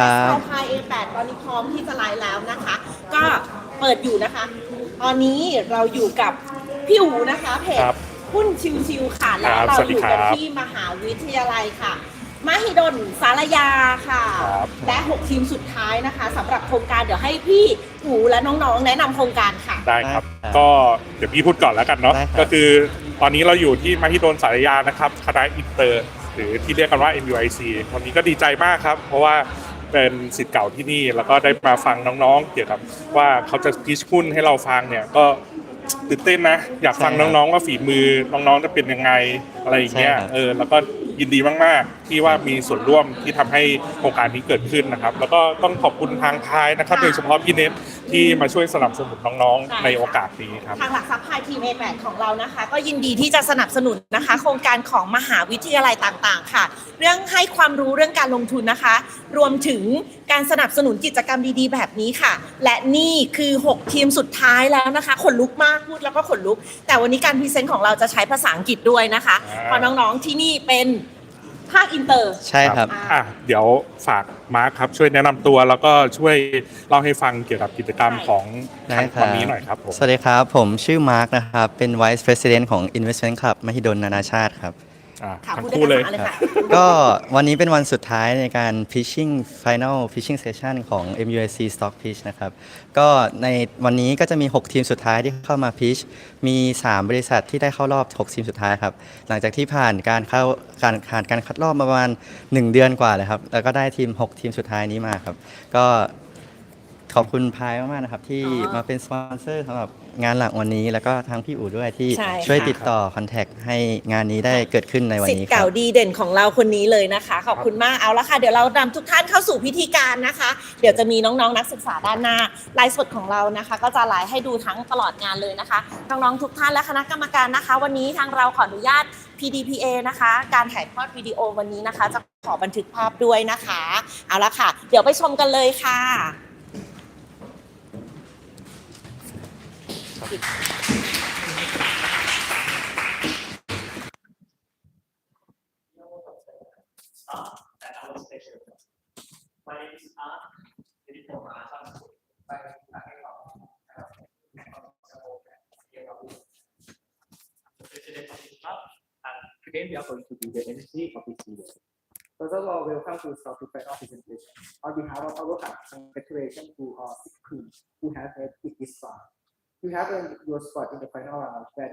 สาวพาย A8 ตอนนี้พร้อมที่จะไลฟ์แล้วนะคะ ก็เปิดอยู่นะคะ ตอนนี้เราอยู่กับพี่อู๋นะคะเพจหุ้นชิวๆค่ะและเราอยู่กันที่มหาวิทยาลัยค่ะมหิดลศาลายาค่ะและ6ทีมสุดท้ายนะคะสำหรับโครงการเดี๋ยวให้พี่อู๋และน้องๆแนะนำโครงการค่ะได้ครับก็เดี๋ยวพี่พูดก่อนแล้วกันเนาะก็คือตอนนี้เราอยู่ที่มหิดลศาลายานะครับคณะอินเตอร์หรือที่เรียกกันว่า MUIC วันนี้ก็ดีใจมากครับเพราะว่าเป็นศิษย์เก่าที่นี่แล้วก็ได้มาฟังน้องๆเกี่ยวกับว่าเขาจะพิชหุ้นให้เราฟังเนี่ยก็ตื่นเต้นนะอยากฟังน้องๆว่าฝีมือน้องๆจะเป็นยังไงอะไรอย่างเงี้ยแล้วก็ยินดีมากๆที่ว่ามีส่วนร่วมที่ทำให้โครงการนี้เกิดขึ้นนะครับแล้วก็ต้องขอบคุณทางพายนะครับโดยเฉพาะพี่เนทที่มาช่วยสนับสนุนน้องๆในโอกาสนี้ครับทางหลักทรัพย์พายทีม A8 ของเรานะคะก็ยินดีที่จะสนับสนุนนะคะโครงการของมหาวิทยาลัยต่างๆค่ะเรื่องให้ความรู้เรื่องการลงทุนนะคะรวมถึงการสนับสนุนกิจกรรมดีๆแบบนี้ค่ะและนี่คือ6ทีมสุดท้ายแล้วนะคะขนลุกมากพูดแล้วก็ขนลุกแต่วันนี้การพรีเซนต์ของเราจะใช้ภาษาอังกฤษด้วยนะคะเพราะน้องๆที่นี่เป็นภาคอินเตอร์ใช่ครับเดี๋ยวฝากมาร์คครับช่วยแนะนำตัวแล้วก็ช่วยเล่าให้ฟังเกี่ยวกับกิจกรรมของวันนี้หน่อยครับผมสวัสดีครับผมชื่อมาร์คนะครับเป็น Vice President ของ Investment Club มหิดลนานาชาติครับทั้งคู่เลยก็วันนี้เป็นวันสุดท้ายในการ pitching final pitching session ของ MUIC Stock Pitch นะครับก็ในวันนี้ก็จะมี6ทีมสุดท้ายที่เข้ามา pitch มี3บริษัทที่ได้เข้ารอบ6ทีมสุดท้ายครับหลังจากที่ผ่านการคัดรอบมาประมาณ1เดือนกว่าเลยครับแล้วก็ได้ทีม6ทีมสุดท้ายนี้มาครับก็ขอบคุณพายมากๆนะครับที่มาเป็นสปอนเซอร์สำหรับงานหลักวันนี้แล้วก็ทางพี่อู๋ด้วยที่ช่วยติดต่อคอนแทคให้งานนี้ได้เกิดขึ้นในวันนี้ศิษย์เก่าดีเด่นของเราคนนี้เลยนะคะขอบคุณมากเอาละค่ะเดี๋ยวเรานำทุกท่านเข้าสู่พิธีการนะคะเดี๋ยวจะมีน้องๆนักศึกษาด้านหน้าไลฟ์สดของเรานะคะก็จะไลฟ์ให้ดูทั้งตลอดงานเลยนะคะน้องๆทุกท่านและคณะกรรมการนะคะวันนี้ทางเราขออนุญาต PDPA นะคะการถ่ายทอดวิดีโอวันนี้นะคะจะขอบันทึกภาพด้วยนะคะเอาละค่ะเดี๋ยวไปชมกันเลยค่ะMy name is Art. President of this club, and today we are going to be the MC of this event. First of all, welcome to South Final presentation. On behalf of our club, congratulations to all 6 teams who have made it this far. You have earned your spot in the final round where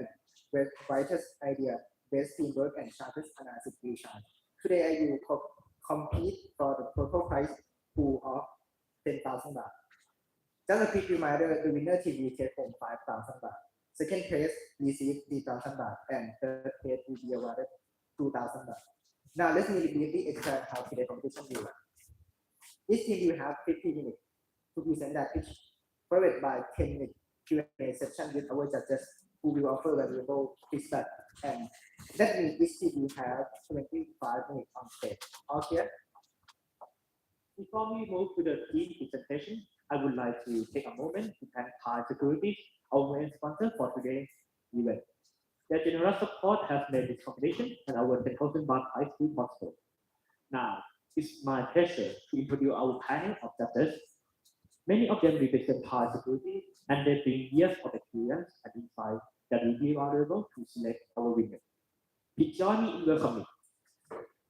the brightest idea, best teamwork, and sharpest analysis will shine. Today, I will compete for the total prize pool of 10,000 baht. Just a quick reminder, the winner team will take home 5,000 baht. Second place receive 3,000 baht, and third place will be awarded 2,000 baht. Now, let me briefly explain how today's competition will run. Each team will have 50 minutes to present their pitch, followed by 10 minutes Q&A session with our judges who will offer valuable feedback, and that means each team will have 25 minutes on stage. All clear? Before we move to the team presentation, I would like to take a moment to thank Thai Security, our main sponsor for today's event. Their generous support has made this competition and our 10,000 baht prize pool possible. Now, it's my pleasure to introduce our panel of judges. Many of them represent Thai Security, and they bring years of experience and insight that will be valuable to select our winner. Please join me in welcoming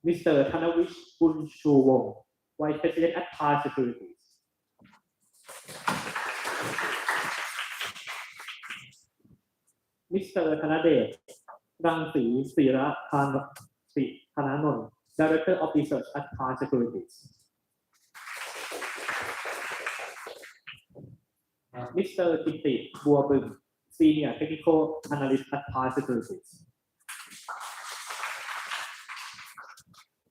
Mr. Thanawish Bunchowong, Vice President at Thai Security. Mr. Thanadev Rangsi Sirathananont, Director of Research at Thai Securities. Mr. Titti Buabung, Senior Technical Analyst at Thai Securities.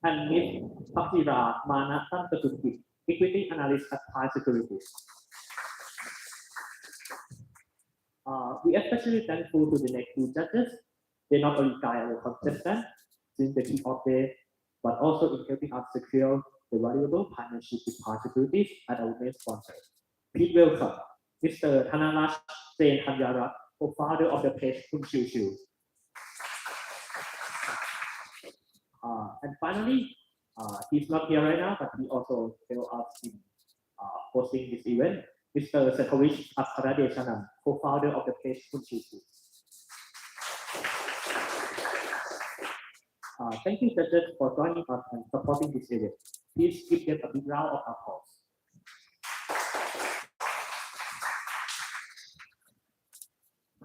And Ms. Paksira Manatantatuki, Equity Analyst at Thai Securities. We are especially thankful to the next 2 judges. They not only guide our contestants since the kick-off day, but also in helping us secure the valuable partnership with Thai Securities and our main sponsor. Please welcome Mr. Thanarash Sen Thanyara, co-founder of the page Hun Chiu Chiu. And finally, He's not here right now, but he also helped us in hosting this event. Mr. Setovich Akharadeshanam, co-founder of the page Kunchiku. Thank you, judges, for joining us and supporting this event. Please give them a big round of applause.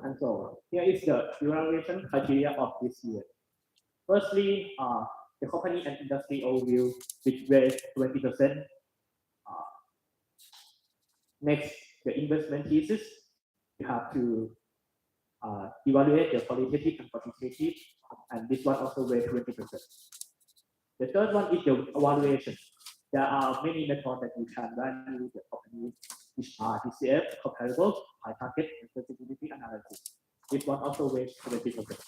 And so here is the evaluation criteria of this year. Firstly, the company and industry overview, which raised 20%. Next, the investment thesis. You have to evaluate the qualitative and quantitative, and this one also raised 20%. The third one is the evaluation. There are many methods that you can value the company, which are DCF, comparable, high target, and sensitivity analysis. This one also raised 20%.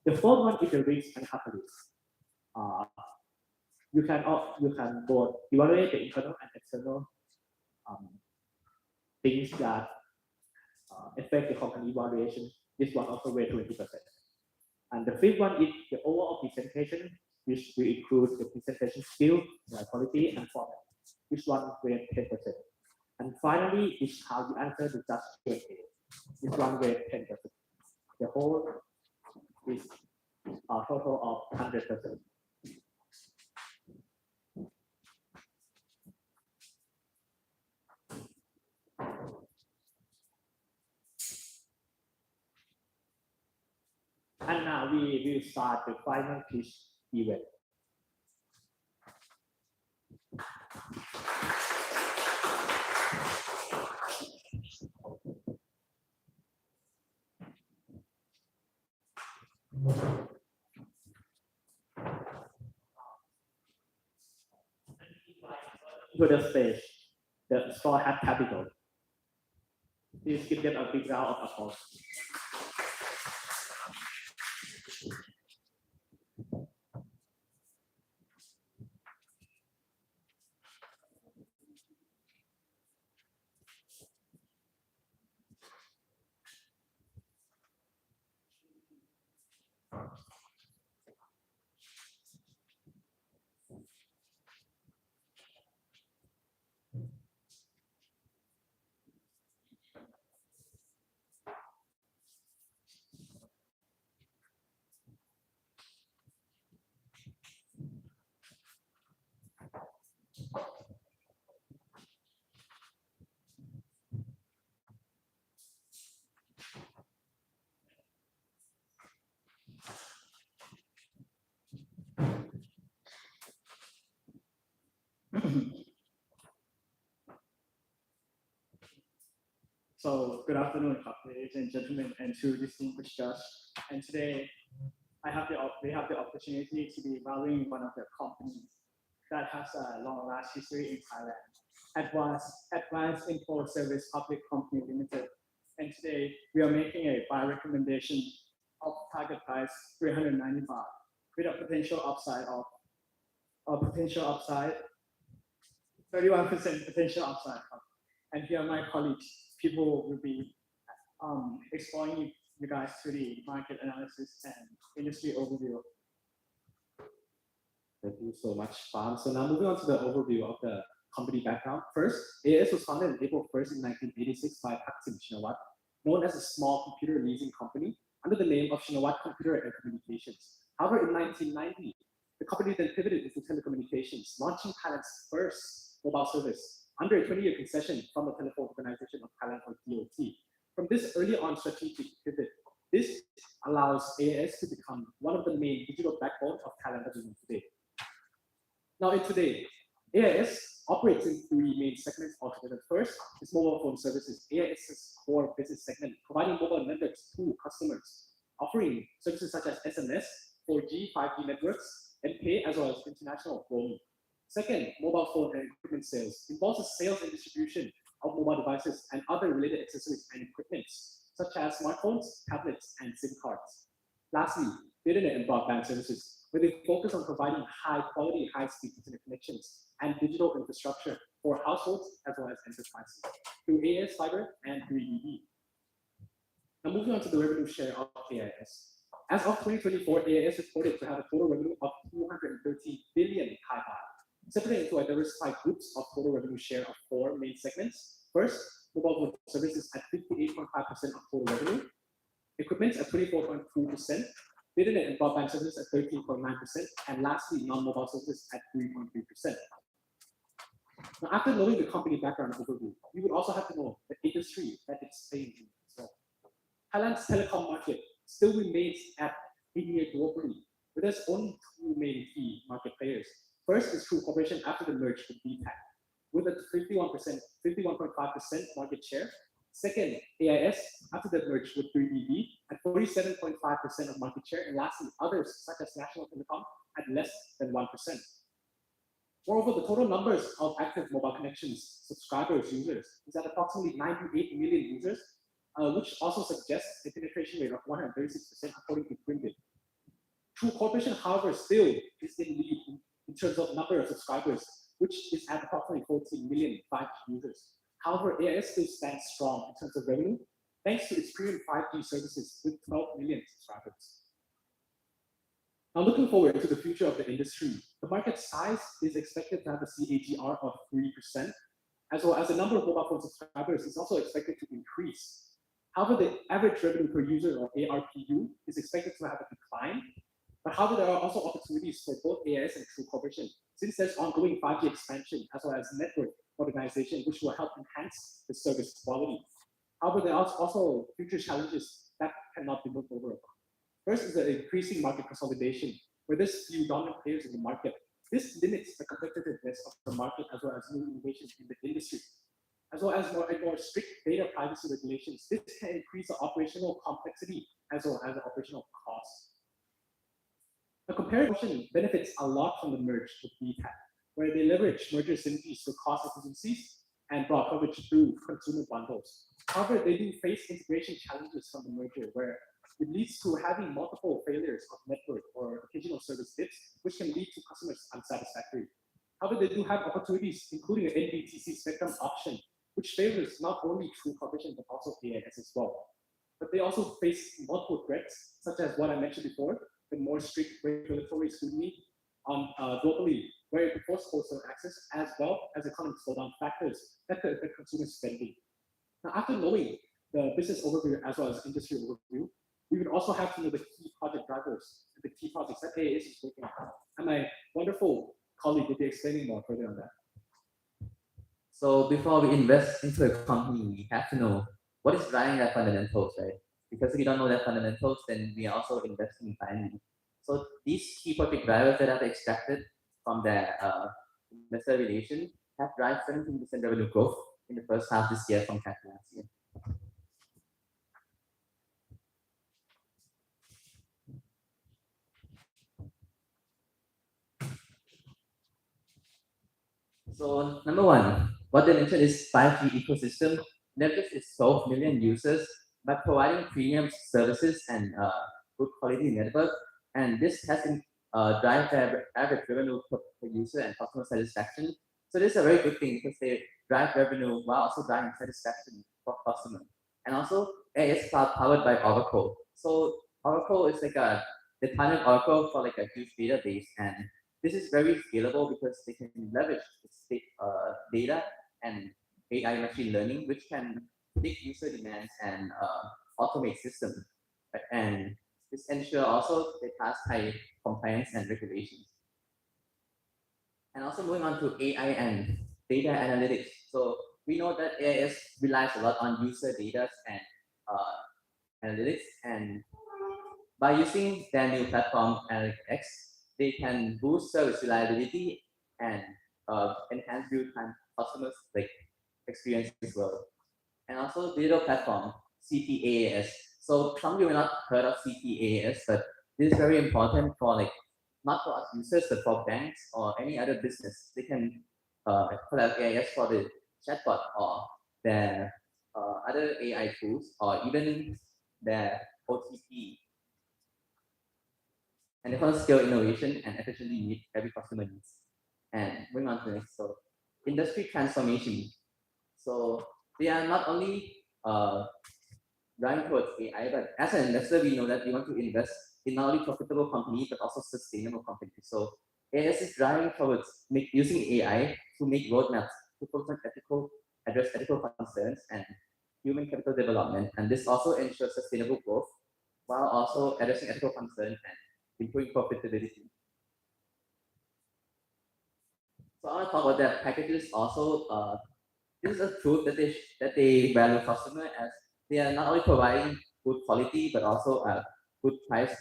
The fourth one is the risk and catalyst. You can both evaluate the internal and external things that affect the company evaluation. This one also raised 20%. And the fifth one is the overall presentation, which will include the presentation skill, quality, and format. This one raised 10%. And finally, is how you answer the judge Q&A. This one raised 10%. The whole is a total of 100%. And now we will start the final pitch event. To the stage, the Straw Hat Capital. Please give them a big round of applause. So good afternoon, ladies and gentlemen, and to distinguished judge. And today, we have the opportunity to be valuing one of the companies that has a long-lasting history in Thailand, Advanced Info Service Public Company Limited. And today, we are making a buy recommendation of target price 390 baht with a potential upside of 31% potential upside. And here my colleagues, people will be exploring you guys to the market analysis and industry overview. Thank you so much, Farm. So now moving on to the overview of the company background. First, AIS was founded on April 1st in 1986 by Thaksin Shinawatra, known as a small computer leasing company under the name of Shinawatra Computer and Communications. However, in 1990, the company then pivoted into telecommunications, launching Thailand's first mobile service under a 20-year concession from the Telephone Organization of Thailand, or DOT. From this early on strategic pivot, this allows AIS to become one of the main digital backbones of Thailand as we know today. Now, in today, AIS operates in three main segments altogether. First is mobile phone services, AIS's core business segment, providing mobile networks to customers, offering services such as SMS, 4G, 5G networks, and pay, as well as international roaming. Second, mobile phone and equipment sales involves the sales and distribution of mobile devices and other related accessories and equipment, such as smartphones, tablets, and SIM cards. Lastly, internet and broadband services, where they focus on providing high-quality, high-speed internet connections and digital infrastructure for households as well as enterprises through AIS Fiber and 3DE. Now moving on to the revenue share of AIS. As of 2024, AIS reported to have a total revenue of 213 billion Thai baht, separated into a diversified groups of total revenue share of 4 main segments. First, mobile phone services at 58.5% of total revenue, equipment at 24.2%, internet and broadband services at 13.9%, and lastly, non-mobile services at 3.3%. Now, after knowing the company background overview, you would also have to know the industry that it's playing in. So, Thailand's telecom market still remains at India globally, but there's only two main key market players. First is True Corporation after the merge with BPAC, with a 51.5% market share. Second, AIS after the merge with 3BB at 47.5% of market share, and lastly, others such as National Telecom at less than 1%. Moreover, the total numbers of active mobile connections, subscribers, users is at approximately 98 million users, which also suggests a penetration rate of 136% according to Greenbit. True Corporation, however, still is in lead in terms of number of subscribers, which is at approximately 14 million 5G users. However, AIS still stands strong in terms of revenue, thanks to its premium 5G services with 12 million subscribers. Now, looking forward to the future of the industry, the market size is expected to have a CAGR of 3%, as well as the number of mobile phone subscribers is also expected to increase. However, the average revenue per user, or ARPU, is expected to have a decline. But however, there are also opportunities for both AIS and True Corporation, since there's ongoing 5G expansion as well as network modernization, which will help enhance the service quality. However, there are also future challenges that cannot be looked over. First is the increasing market consolidation, where there's few dominant players in the market. This limits the competitiveness of the market as well as new innovations in the industry, as well as more strict data privacy regulations. This can increase the operational complexity as well as the operational costs. The comparison benefits a lot from the merge with BPAC, where they leverage merger synergies for cost efficiencies and broad coverage through consumer bundles. However, they do face integration challenges from the merger, where it leads to having multiple failures of network or occasional service dips, which can lead to customers unsatisfactory. However, they do have opportunities, including an NBTC spectrum option, which favors not only True Corporation but also AIS as well. But they also face multiple threats, such as what I mentioned before, the more strict regulatory scrutiny on globally, where it enforces wholesale access, as well as economic slowdown factors that could affect consumer spending. Now, after knowing the business overview as well as industry overview, we would also have to know the key project drivers, the key projects that AIS is working on. And my wonderful colleague will be explaining more further on that. So before we invest into a company, we have to know what is driving their fundamentals, right? Because if we don't know their fundamentals, then we are also investing blindly. So these key project drivers that are extracted from their investor relation have driven 17% revenue growth in the first half this year compared to last year. So number one, what they mentioned is 5G ecosystem leverages its 12 million users by providing premium services and good quality network, and this has been drive their average revenue per user and customer satisfaction. So this is a very good thing because they drive revenue while also driving satisfaction for customers. And also AIS Cloud powered by Oracle. So Oracle is like they partnered Oracle for like a huge database, and this is very scalable because they can leverage data and AI machine learning, which can predict user demands and automate systems. And this ensure also they pass high compliance and regulations. And also moving on to AI and data analytics. So we know that AIS relies a lot on user data and analytics, and by using their new platform Analytics, they can boost service reliability and enhance real-time customers experience as well. And also digital platform CPaaS. So some of you may not heard of CPaaS, but this is very important for not for us users, but for banks or any other business. They can collect AIS for the chatbot or their other AI tools or even their OTP. And they want to scale innovation and efficiently meet every customer needs. And moving on to the next, so industry transformation. So they are not only driving towards AI, but as an investor, we know that we want to invest in not only profitable company but also sustainable company. So AS is driving towards using AI to make roadmaps to focus on address ethical concerns and human capital development, and this also ensures sustainable growth while also addressing ethical concerns and improving profitability. So I want to talk about that packages also. This is a proof that they value customer, as they are not only providing good quality but also good price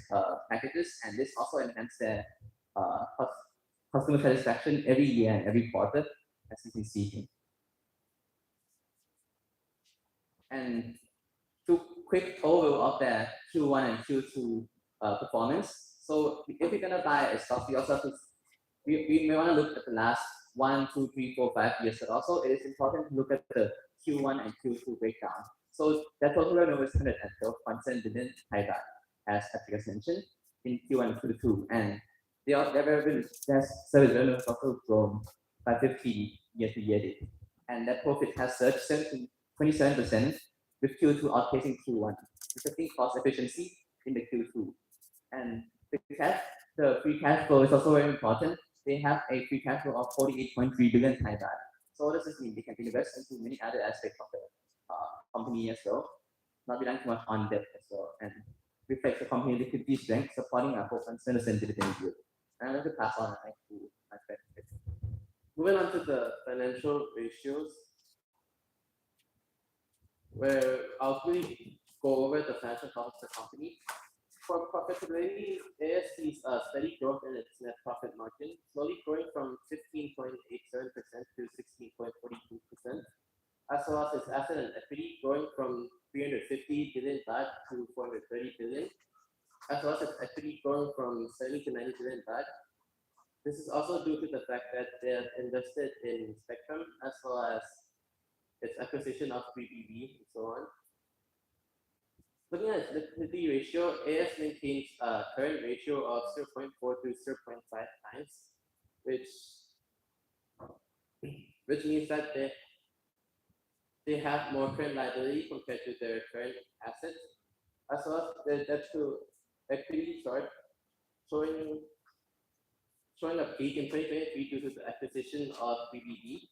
packages, and this also enhance their customer satisfaction every year and every quarter, as you can see here. And to quick overview of their Q1 and Q2 performance. So if we're gonna buy a stock, we also have to we may want to look at the last 1, 2, 3, 4, 5 years, but also it is important to look at the Q1 and Q2 breakdown. So that total revenue was 112.7 billion Thai baht, as Patrick mentioned, in Q1 and Q2, and their service revenue has also grown by 50 year to year, and that profit has surged 27%, with Q2 outpacing Q1, reflecting cost efficiency in the Q2. And the free cash flow is also very important. They have a free cash flow of 48.3 billion Thai baht. So what does this mean? They can invest into many other aspects of the company as well, not relying too much on debt as well, and reflects the company liquidity strength, supporting a 4.7% dividend yield. And I'm going to pass on to my friend. Moving on to the financial ratios, where I'll quickly go over the financial health of the company. For profitability, AS sees a steady growth in its net profit margin, slowly growing from 15.87% to 16.42%, as well as its asset and equity growing from 350 billion baht to 430 billion, as well as its equity growing from 70 to 90 billion baht. This is also due to the fact that they have invested in spectrum, as well as its acquisition of 3BB and so on. Looking at the liquidity ratio, AS maintains a current ratio of 0.4 to 0.5 times, which means that they have more current liability compared to their current assets, as well as their debt to equity showing a peak in 2023 due to the acquisition of 3BB.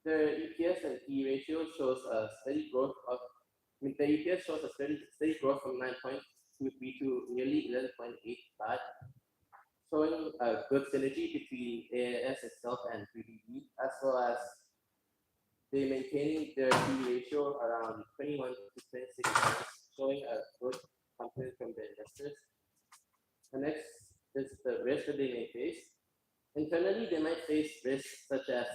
Their EPS and PE ratio shows a steady growth of. The EPS shows a steady growth from 9.23 to nearly 11.8 baht, showing a good synergy between AS itself and 3BB, as well as they maintaining their PE ratio around 21 to 26 times, showing a good confidence from the investors. The next is the risk that they may face. Internally, they might face risks such as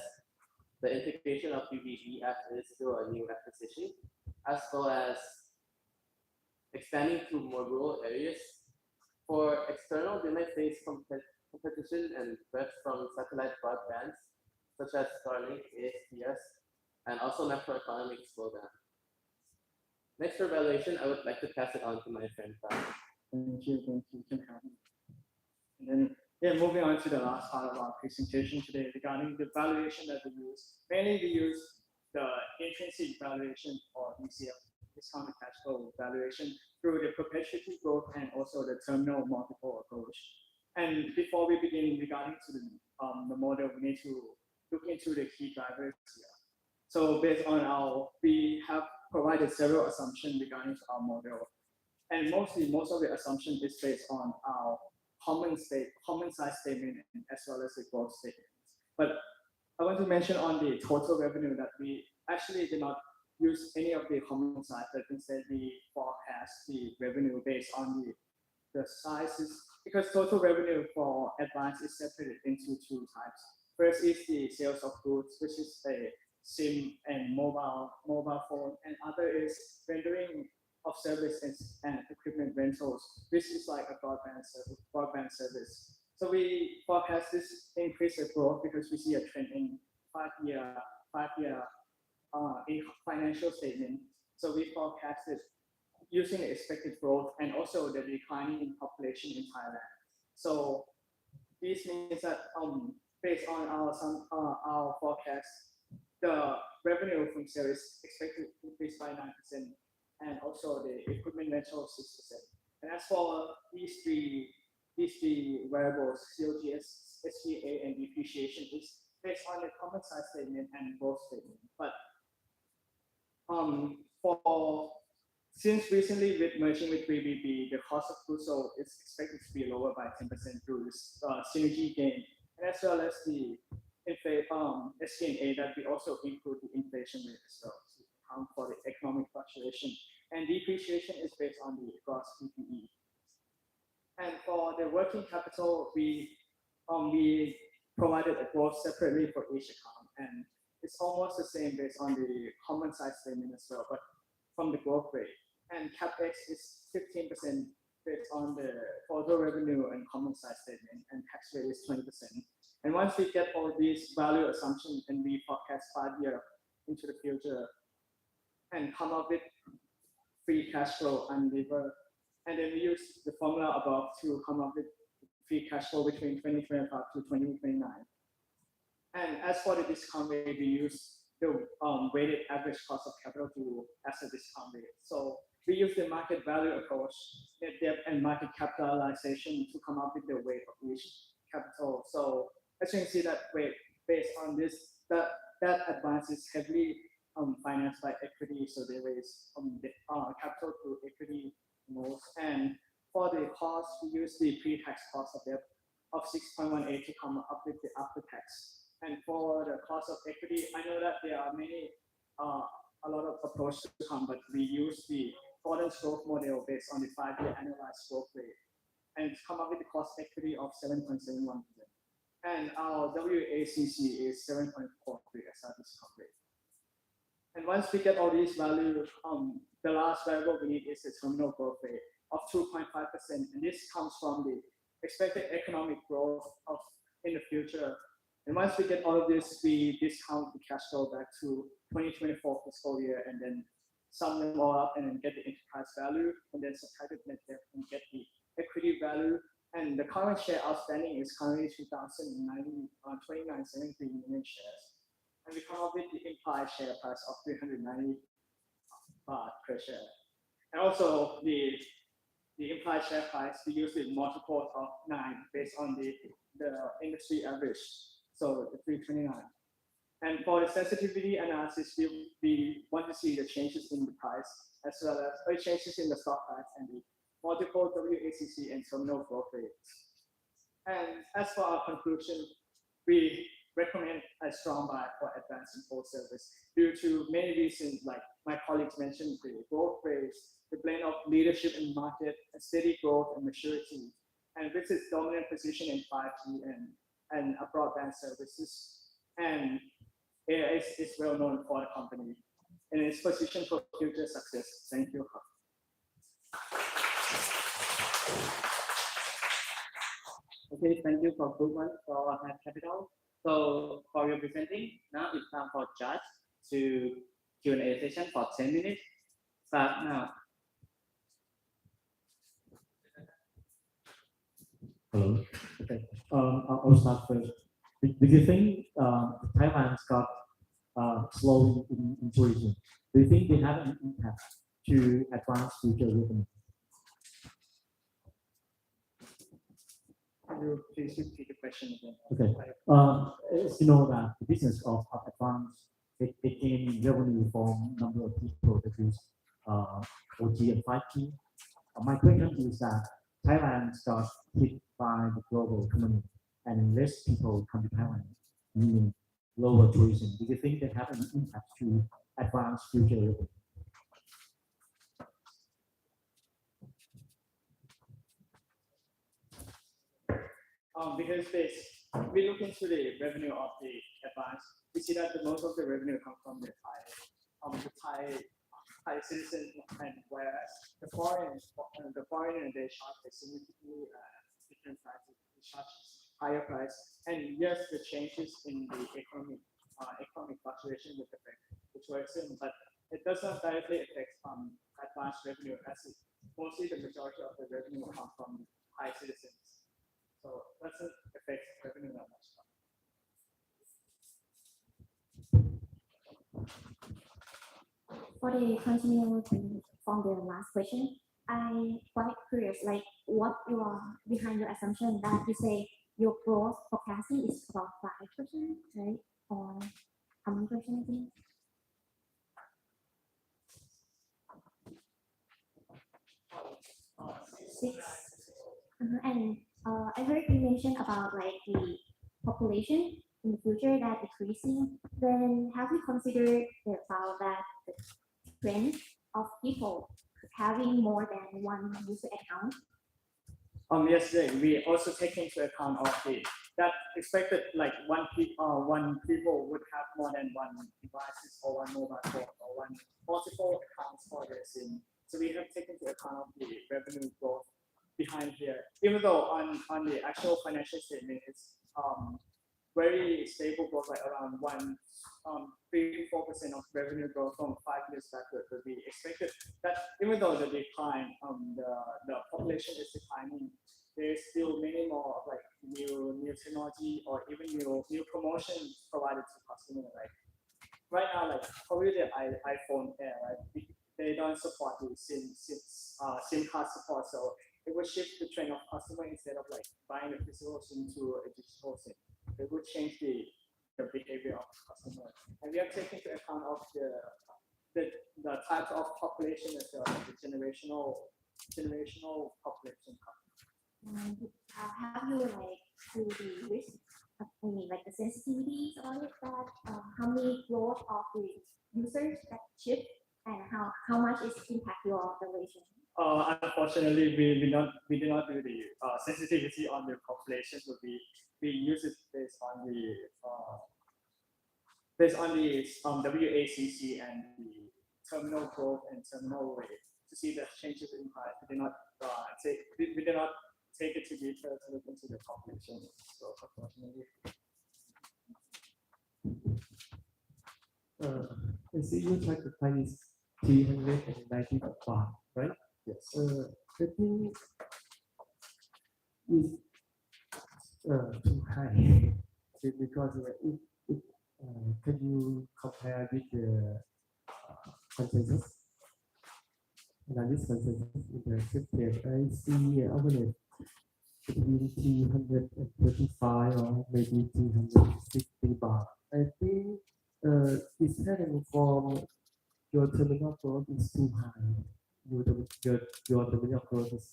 the integration of 3BB after it is still a new acquisition, as well as expanding to more rural areas. For external, they might face competition and threats from satellite broadbands, such as Starlink, ASTS, and also macroeconomic slowdown. Next, for valuation, I would like to pass it on to my friend. Thank you, Kim Howard. And then, moving on to the last part of our presentation today regarding the valuation that we use. Mainly, we use the intrinsic valuation or DCF, discounted cash flow valuation, through the perpetuity growth and also the terminal multiple approach. And before we begin regarding to the model, we need to look into the key drivers here. So based on we have provided several assumptions regarding to our model, and most of the assumption is based on our common size statement as well as the growth statement. But I want to mention on the total revenue that we actually did not use any of the common size, but instead we forecast the revenue based on the sizes, because total revenue for advanced is separated into two types. First is the sales of goods, which is a SIM and mobile phone, and other is rendering of services and equipment rentals, which is like a broadband service. So we forecast this increase of growth because we see a trend in five-year in financial statement. So we forecasted using the expected growth and also the declining in population in Thailand. So this means that based on our forecast, the revenue from sales is expected to increase by 9%, and also the equipment rental 6%. And as for these three variables, COGS, SG&A, and depreciation is based on the common size statement and growth statement. But since recently with merging with 3BB, the cost of goods sold is expected to be lower by 10% through this synergy gain, and as well as the SG&A that we also include the inflation rate as well to account for the economic fluctuation. And depreciation is based on the gross PPE. And for the working capital, we provided a growth separately for each account, and it's almost the same based on the common size statement as well, but from the growth rate. And CapEx is 15% based on the total revenue and common size statement, and tax rate is 20%. And once we get all these value assumptions and we forecast 5 years into the future and come up with free cash flow unlevered, and then we use the formula above to come up with free cash flow between 2025 to 2029. And as for the discount rate, we use the weighted average cost of capital as a discount rate. So we use the market value approach, net debt and market capitalization to come up with the weight of each capital. So as you can see that weight based on this, that advance is heavily financed by equity. So they raise capital through equity most. And for the cost, we use the pre-tax cost of debt of 6.18 to come up with the after-tax. And for the cost of equity, I know that there are many, a lot of approaches to come, but we use the Gordon's growth model based on the 5-year annualized growth rate and come up with the cost equity of 7.71%. And our WACC is 7.43 as our discount rate. And once we get all these values, the last variable we need is the terminal growth rate of 2.5%. And this comes from the expected economic growth in the future. And once we get all of this, we discount the cash flow back to 2024 fiscal year and then sum them all up and then get the enterprise value and then subtract the net debt and get the equity value. And the current share outstanding is currently 29.73 million shares. And we come up with the implied share price of 390 baht per share. And also the implied share price, we use the multiple of 9 based on the industry average. So the 329. And for the sensitivity analysis, we want to see the changes in the price as well as changes in the stock price and the multiple WACC and terminal growth rates. And as for our conclusion, we recommend a strong buy for advancing full service due to many reasons, like my colleagues mentioned, the growth rates, the blend of leadership in market, a steady growth and maturity, and with its dominant position in 5G and broadband services. And AIS is well known for the company and its position for future success. Thank you. Okay, thank you for good one for Hand Capital. So for your presenting, now it's time for judge to Q&A session for 10 minutes. Start now. Hello. Okay. I'll start first. Do you think Taiwan's got slow in tourism? Do you think they have an impact to advance future revenue? Can you please repeat the question again? Okay. As you know that the business of advance, they gain revenue from number of people that use 4G and 5G. My question is that Thailand got hit by the global economy and less people come to Taiwan, meaning lower tourism. Do you think they have an impact to advance future revenue? Because we look into the revenue of the advance, we see that most of the revenue comes from the Thai citizens, and whereas the foreign they charge a significantly different prices, they charge higher price, and yes, the changes in the economic fluctuation will affect the tourism, but it does not directly affect advanced revenue, as mostly the majority of the revenue will come from Thai citizens. So it doesn't affect revenue that much. For the continue from the last question, I quite curious, like what you are behind your assumption that you say your growth forecasting is about 5%, right? Or how many percent again? 6. And I heard you mention about like the population in the future that decreasing. Then have you considered about that the trend of people having more than one user account? Yesterday we also take into account of that expected like one people would have more than one devices or one mobile phone or one multiple accounts for their SIM. So we have taken into account of the revenue growth behind here. Even though on the actual financial statement it's very stable growth, like around 3-4% of revenue growth from 5 years backward, but we expected that even though the decline, the population is declining, there's still many more like new technology or even new promotions provided to customers. Like right now, like probably the iPhone Air, right? They don't support the SIM card support, so it would shift the trend of customer instead of like buying a physical SIM to a digital SIM. It would change the behavior of the customer. And we are taking into account of the types of population as well, like the generational population. Have you like do the risk, I mean like the sensitivities on it, that how many growth of the users that shift and how much it impact your valuation? Unfortunately, we do not do the sensitivity on the population, but we use it based on the WACC and the terminal growth and terminal rate to see the changes in price. We did not take it to detail to look into the population. So unfortunately. I see you try to find is 390 baht, right? Yes. I think is too high because if can you compare with the consensus? Analysis consensus in the system, I see average between 335 or maybe 360 baht. I think it's heading from your terminal growth is too high. Your terminal growth is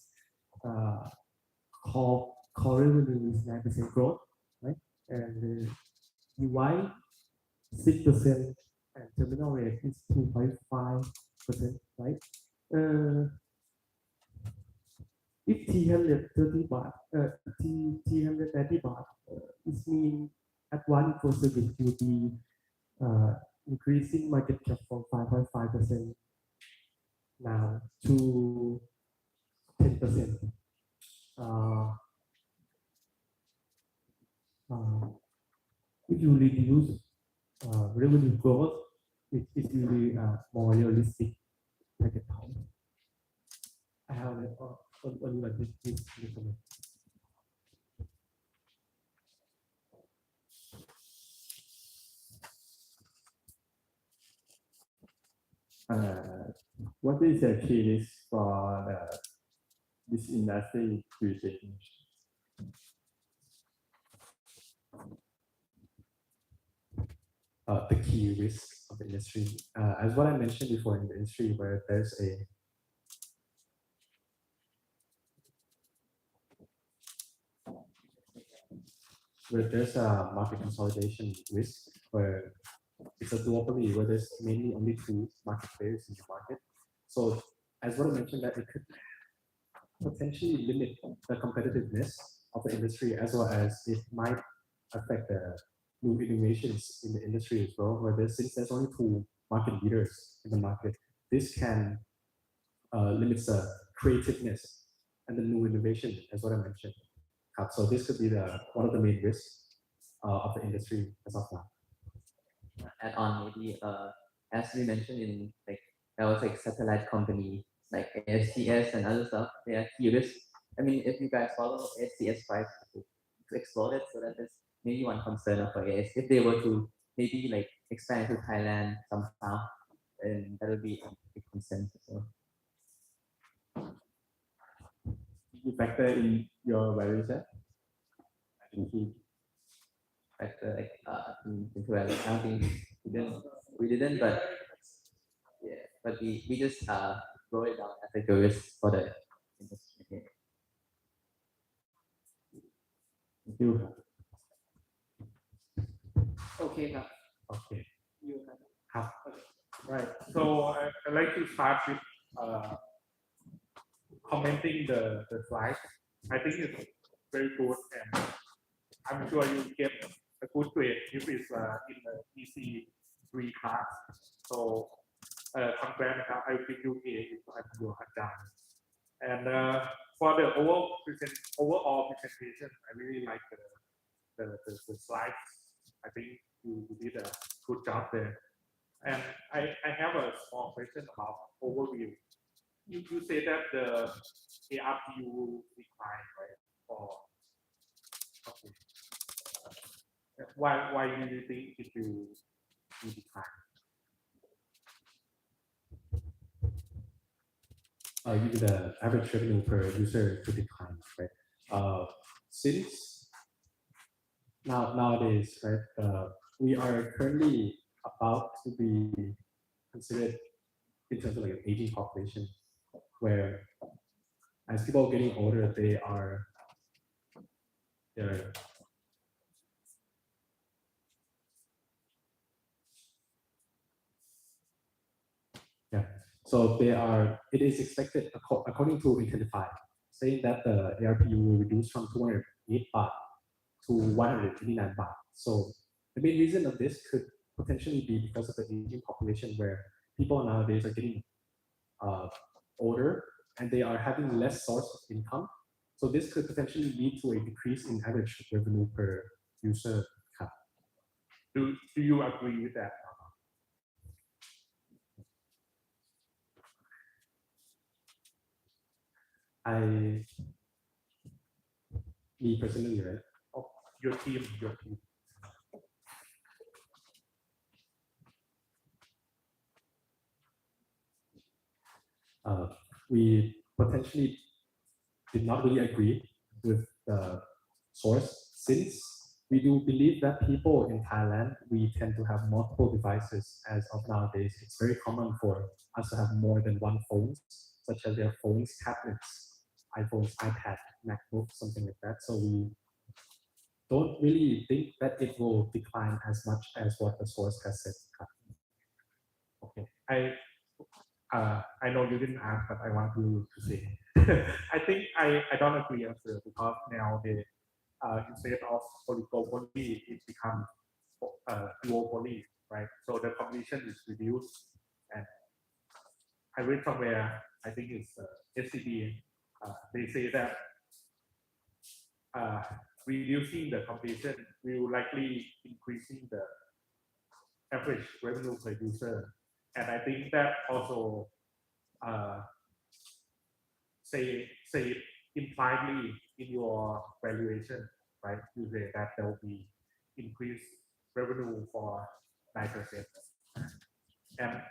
core revenue is 9% growth, right? And UI 6% and terminal rate is 2.5%, right? If 330 baht, 390 baht, it means at one for service will be increasing market cap from 5.5% now to 10%. If you reduce revenue growth, it will be more realistic target time. I have only one this comment. What is the key risk for this industry to change? The key risk of the industry, as what I mentioned before, in the industry where there's a market consolidation risk, where it's a duopoly where there's mainly only 2 market players in the market. So as what I mentioned, that it could potentially limit the competitiveness of the industry, as well as it might affect the new innovations in the industry as well, where since there's only 2 market leaders in the market, this can limit the creativeness and the new innovation, as what I mentioned. So this could be one of the main risks of the industry as of now. Add on maybe as we mentioned in like there was like satellite company like ASTS and other stuff. They are key risks. I mean, if you guys follow ASTS price to explode it, so that is maybe one concern of AS. If they were to maybe like expand to Thailand somehow, then that would be a big concern. So. you factor in your valuation? I think he factor into an accounting. We didn't, but yeah, but we just wrote it down as a curious for the investment. thank you. Okay ครับ Okay. you ครับ ครับ Right. So I'd like to start with commenting the slide. I think it's very good, and I'm sure you get a good grade if it's in the EC3 class. So congrats, I will give you A if I'm your ajahn. And for the overall presentation, I really like the slides. I think you did a good job there. And I have a small question about overview. You say that the ARPU declined, right? Or okay. Why do you think it will decline? Due to the average revenue per user to decline, right? Since nowadays, right, we are currently about to be considered in terms of like an aging population, where as people are getting older, they're so it is expected according to Intensify, saying that the ARPU will reduce from 208 baht to 189 baht. So the main reason of this could potentially be because of the aging population, where people nowadays are getting older and they are having less source of income. So this could potentially lead to a decrease in average revenue per user. Do you agree with that? Me personally, right? Oh, your team. We potentially did not really agree with the source, since we do believe that people in Thailand, we tend to have multiple devices as of nowadays. It's very common for us to have more than one phone, such as their phones, tablets, iPhones, iPad, MacBook, something like that. So we don't really think that it will decline as much as what the source has said. Okay. I know you didn't ask, but I want you to say. I think I don't agree answer, because now instead of oligopoly, it becomes duopoly, right? So the competition is reduced, and I read somewhere, I think it's SCB, they say that reducing the competition will likely increasing the average revenue per user. And I think that also say impliedly in your valuation, right? You say that there will be increased revenue for 9%. And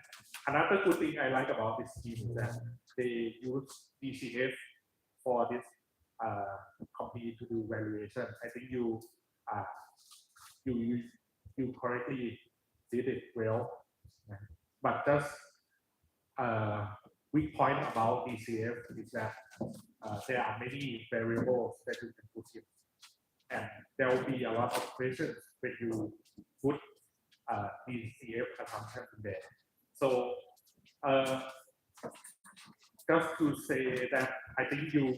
another good thing I like about this scheme is that they use DCF for this company to do valuation. I think you correctly did it well. But just weak point about DCF is that there are many variables that you can put in, and there will be a lot of questions when you put DCF assumption in there. So just to say that I think you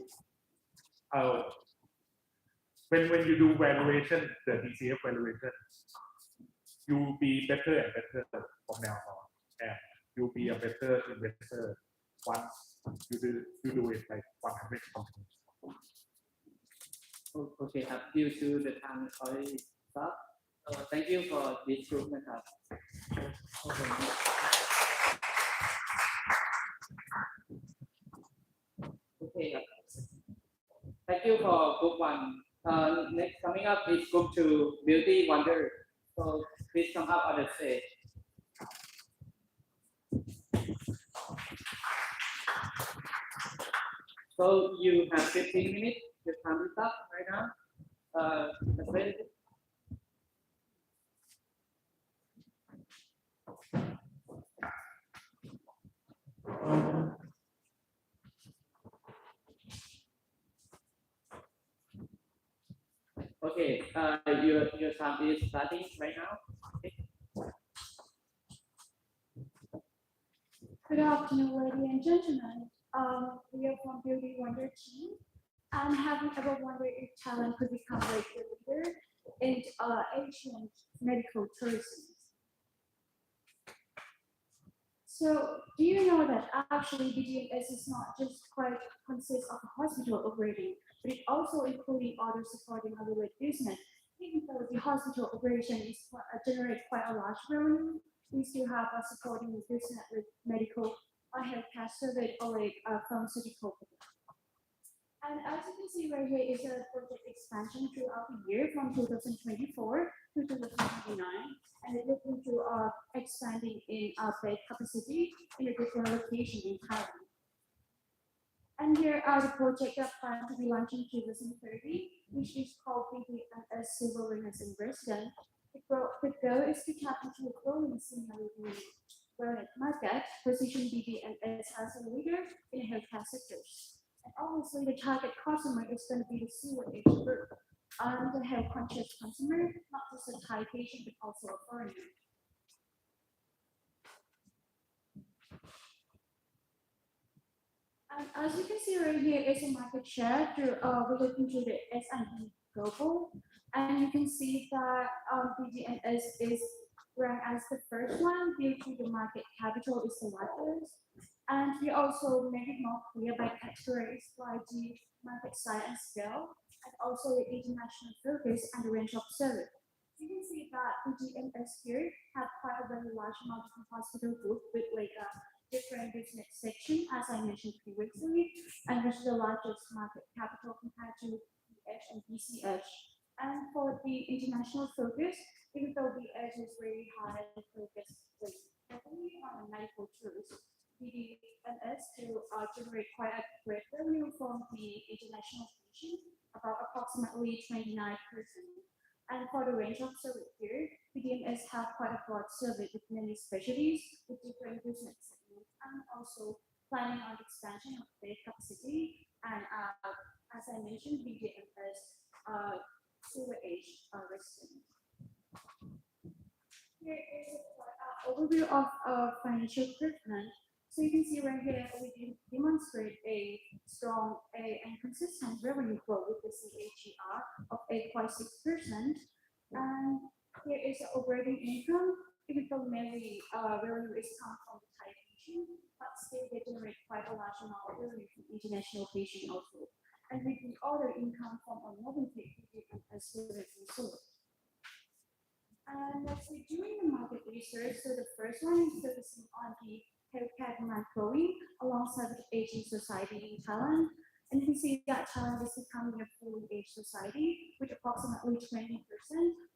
when you do valuation, the DCF valuation, you will be better and better from now on. And you'll be a better investor once you do it like 100 companies. Okay, due to the time already up, thank you for this group. Okay, thank you for group one. Next coming up is group two, Beauty Wonder. So please come up on the stage. So you have 15 minutes. Your time is up right now. Let's wait. Okay, your time is starting right now. Okay. Good afternoon, ladies and gentlemen. We are from Beauty Wonder team. And have you ever wondered if Thailand could become like the leader in Asian medical tourism? So, do you know that actually BDMS is not just quite consists of a hospital operating, but it also including other supporting other business. Even though the hospital operation is generate quite a large revenue, we still have a supporting business with medical or healthcare service or like pharmaceutical. And as you can see right here is a project expansion throughout the year from 2024 to 2029, and it's looking to expanding in bed capacity in a different location in Thailand. And here are the projects that plan to be launching in 2030, which is called BDMS Silver Winners in Resident. The goal is to tap into a growing senior wellness market, position BDMS as a leader in the healthcare sectors. And obviously, the target customer is going to be the silver age group, the health conscious consumer, not just a Thai patient, but also a foreigner. And as you can see right here is a market share through relating to the S&P Global, and you can see that BDMS is ranked as the first one due to the market capital is the largest. And we also made it more clear by categories like the market size and scale, and also the international focus and the range of service. You can see that BDMS here have quite a very large amount of hospital group with like a different business section, as I mentioned previously, and which is the largest market capital compared to BH and BCH. And for the international focus, even though BH is very high focus, like heavily on medical tourism, BDMS to generate quite a great revenue from the international patient, about approximately 29%. And for the range of service here, BDMS have quite a broad service with many specialties with different business segments, and also planning on expansion of bed capacity. And as I mentioned, BDMS silver age resident. Here is an overview of financial treatment. So you can see right here, we demonstrate a strong and consistent revenue growth with the CAGR of 8.6%. And here is the operating income, even though mainly revenue is come from the Thai patient, but still they generate quite a large amount of revenue from international patient also. And with the other income from a mobility as well as resort. And let's say during the market research, so the first one is focusing on the healthcare demand growing alongside with aging society in Thailand. And you can see that Thailand is becoming a fully aged society with approximately 20%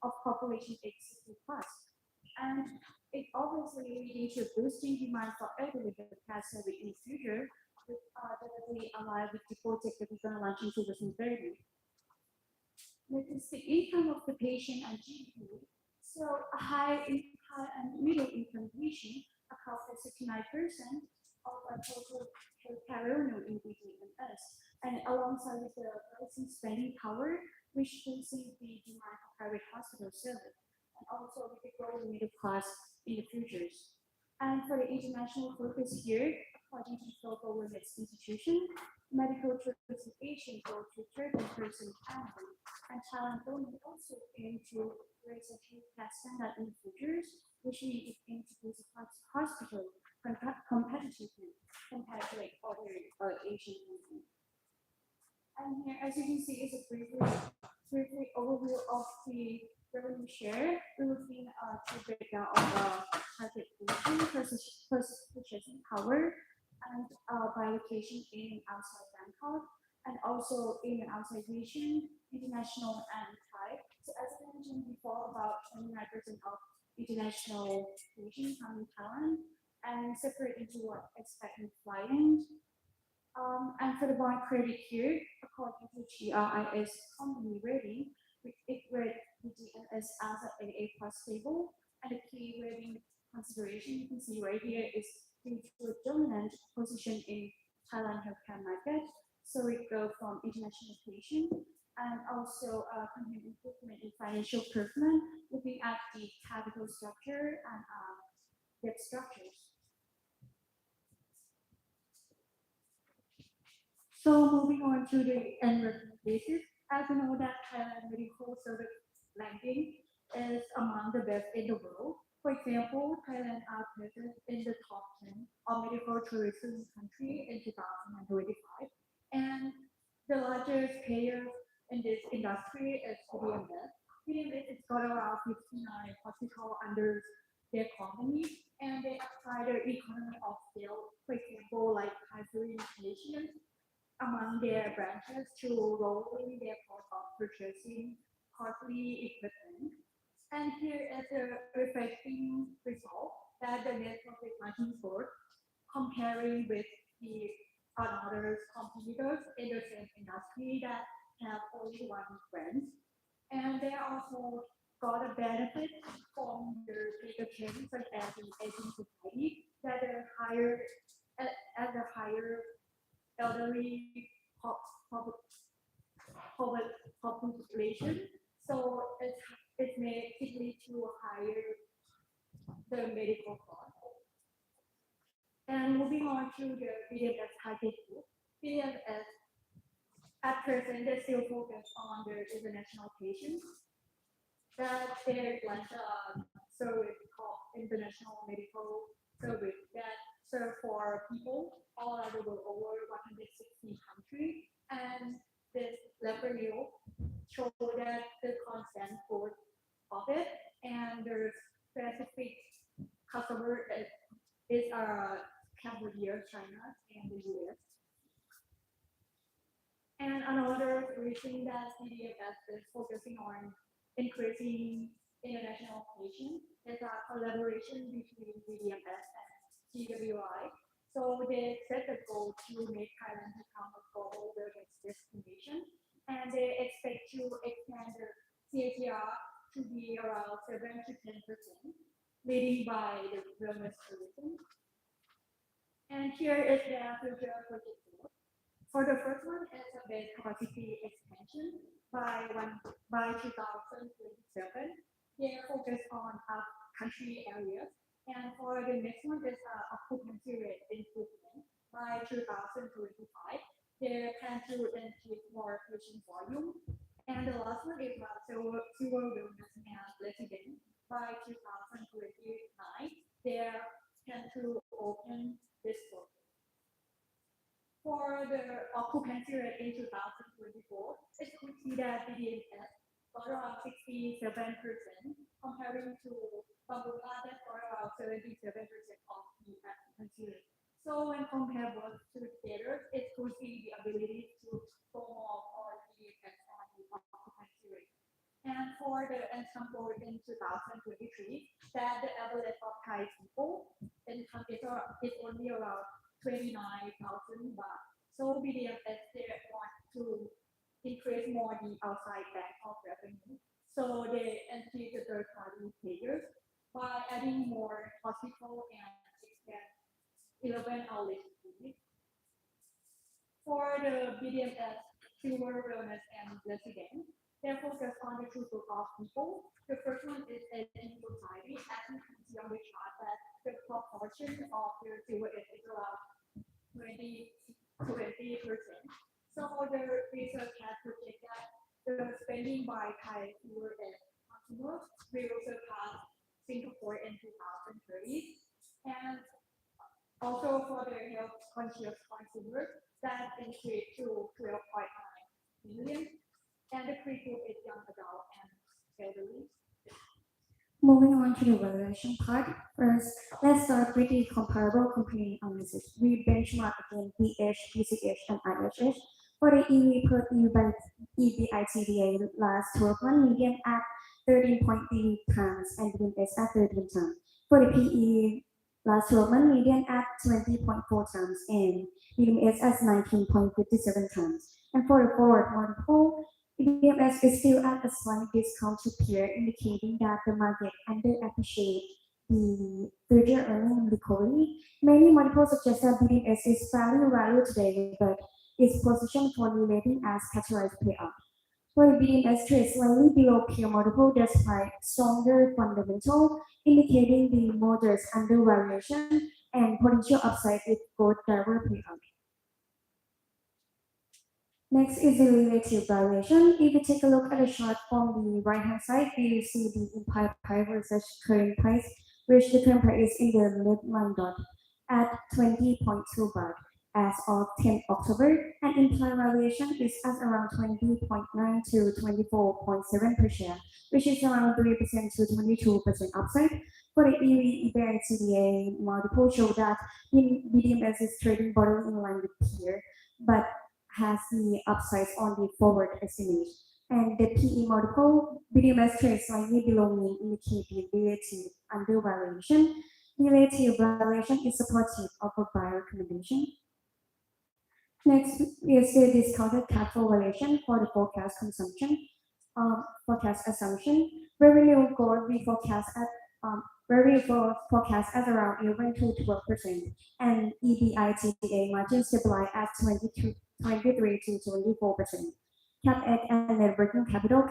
of population age 60 plus. And it obviously leading to boosting demand for elderly healthcare service in the future, with definitely aligned with the project that we're going to launch in 2030. Next is the income of the patient and GDP. So a high and middle income patient account for 69% of our total healthcare revenue in BDMS, and alongside with the rising spending power, which will see the demand for private hospital service, and also with the growing middle class in the futures. And for the international focus here, according to global wellness institution, medical tourism Asian grow to 30% annually, and Thailand will also aim to raise a healthcare standard in the futures, which we aim to boost hospital competitiveness compared to like other Asian countries. And here, as you can see, is a briefly overview of the revenue share. We will see to breakdown of target purchasing power and by location in outside Bangkok, and also in and outside region, international and Thai. So as I mentioned before, about 29% of international region come in Thailand, and separate into what expect and fly in. And for the bond credit here, according to GRIS company rating, it rated BGMS as an AA plus stable, and the key rating consideration you can see right here is due to a dominant position in Thailand healthcare market. So it goes from internationalization and also content improvement in financial performance, looking at the capital structure and debt structures. So moving on to the end recommendations, as you know that Thailand medical service ranking is among the best in the world. For example, Thailand are present in the top 10 of medical tourism country in 2025, and the largest player in this industry is BDMS. BDMS has got around 59 hospitals under their company, and they apply their economy of scale, for example, like hyperinflation among their branches to lowering their cost of purchasing costly equipment. And here is a reflecting result that the net profit margin growth comparing with the other competitors in the same industry that have only one brand. And they also got a benefit from their bigger trends such as the aging society that are higher at the higher elderly population, so it may lead to a higher the medical cost. And moving on to the BDMS target group, BDMS at present they still focus on their international patients that they launch a service called international medical service that serve for people all around the world over 160 countries, and this revenue show that the constant growth of it, and their specific customer is Cambodia, China, and the US. And another reason that BDMS is focusing on increasing international patients is a collaboration between BDMS and TWI. So they set the goal to make Thailand become a global wellness destination, and they expect to expand their CAGR to be around 7 to 10%, leading by the wellness tourism. And here is the future project goal. For the first one, it's a bed capacity expansion by 2027. They focus on country areas. And for the next one is occupancy rate improvement by 2025. They plan to increase more patient volume. And the last one is silver wellness and resident by 2029. They plan to open this book. For the occupancy rate in 2024, it could see that BDMS got around 67% comparing to Bangladesh that got around 77% of the occupancy rate. So when compared both two together, it could see the ability to go more for BDMS on the occupancy rate. And for the example in 2023, that the average of Thai people income is only around 29,000 baht. So BDMS they want to increase more the outside bank of revenue. So they increase the third party payers by adding more hospital and expand 11 outlets. For the BDMS silver wellness and resident, they focus on the two group of people. The first one is aging society. As you can see on the chart that the proportion of the silver is around 20%. So the research has projected that the spending by Thai silver and consumers will surpass Singapore in 2030. And also for the health conscious consumers, that increased to 12.9 million. And the key group is young adult and elderly. Moving on to the valuation part. First, let's start with the comparable company analysis. We benchmark against PH, PCH, and IHH. For the EV per EBITDA last 12 months, median at 13.3 times and BDMS at 13 times. For the PE Last 12 month median at 20.4 times and BDMs as 19.57 times. And for the forward multiple, BDMs is still at a slight discount to peer, indicating that the market underappreciates the future earning recovery. Many multiples suggest that BDMs is fairly valued today, but is positioned for relating as categorized payout. For the BDMs trade slightly below peer multiple despite stronger fundamental, indicating the modest undervaluation and potential upside with growth driver payout. Next is the relative valuation. If you take a look at the chart on the right hand side, you see the implied price versus current price, which the current price is in the midline dot at 20.2 baht as of 10 October, and implied valuation is at around 20.9 to 24.7 per share, which is around 3% to 22% upside. For the EV/EBITDA multiple show that BDMs is trading bottom in line with peer, but has the upsides on the forward estimate. And the PE multiple, BDMs trades slightly below mean, indicating relative undervaluation. Relative valuation is supportive of a buy recommendation. Next is the discounted capital valuation for the forecast consumption, forecast assumption. Revenue growth we forecast at around 11 to 12%, and EBITDA margin stabilize at 23 to 24%. CapEx and net working capital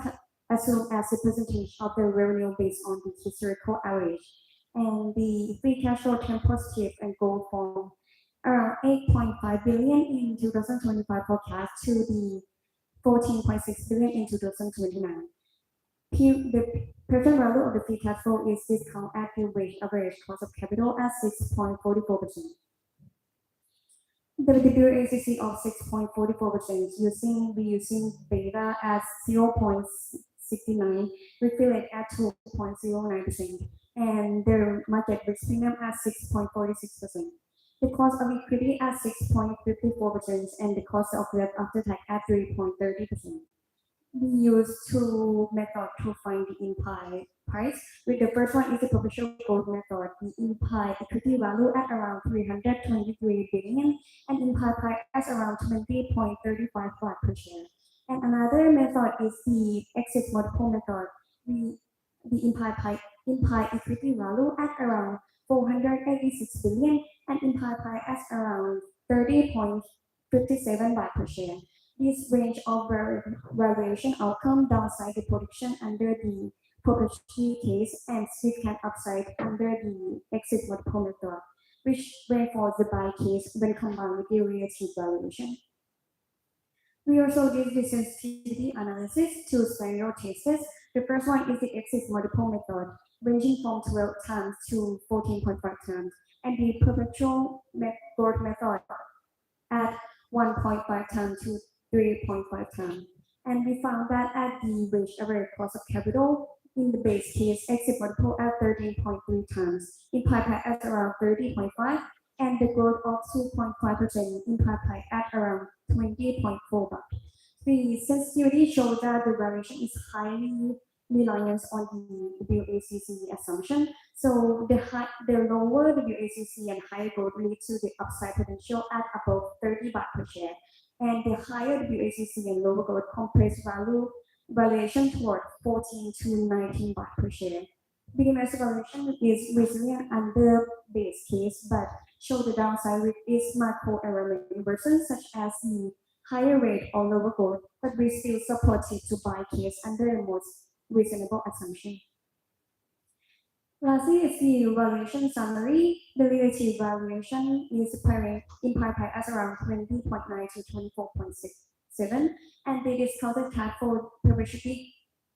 assumed as a percentage of the revenue based on the historical average, and the free cash flow turn positive and go from around 8.5 billion in 2025 forecast to the 14.6 billion in 2029. The present value of the free cash flow is discount at the weighted average cost of capital at 6.44%. The WACC of 6.44% using beta at 0.69, refilled at 2.09%, and the market risk premium at 6.46%. The cost of equity at 6.54%, and the cost of debt after tax at 3.30%. We use two methods to find the implied price. With the first one is the perpetual growth method. The implied equity value at around 323 billion and implied price at around 20.35 baht per share. And another method is the exit multiple method. The implied equity value at around 486 billion and implied price at around 30.57 baht per share. This range of valuation outcome downside the prediction under the probability case and significant upside under the exit multiple method, which reinforce the buy case when combined with the relative valuation. We also did the sensitivity analysis to scenario tests. The first one is the exit multiple method, ranging from 12 times to 14.5 times, and the perpetual growth method at 1.5 times to 3.5 times. And we found that at the weighted average cost of capital, in the base case, exit multiple at 13.3 times, implied price at around 30.5, and the growth of 2.5% implied price at around 20.4 baht. The sensitivity shows that the valuation is highly reliant on the WACC assumption. So the lower WACC and higher growth lead to the upside potential at above 30 baht per share. And the higher WACC and lower growth compress valuation toward 14 to 19 baht per share. BDMs valuation is resilient under base case, but show the downside with its macro environment versions such as the higher rate or lower growth, but we still supported to buy case under the most reasonable assumption. Lastly is the valuation summary. The relative valuation is implied price as around 20.9 to 24.67, and the discounted cash for perpetuity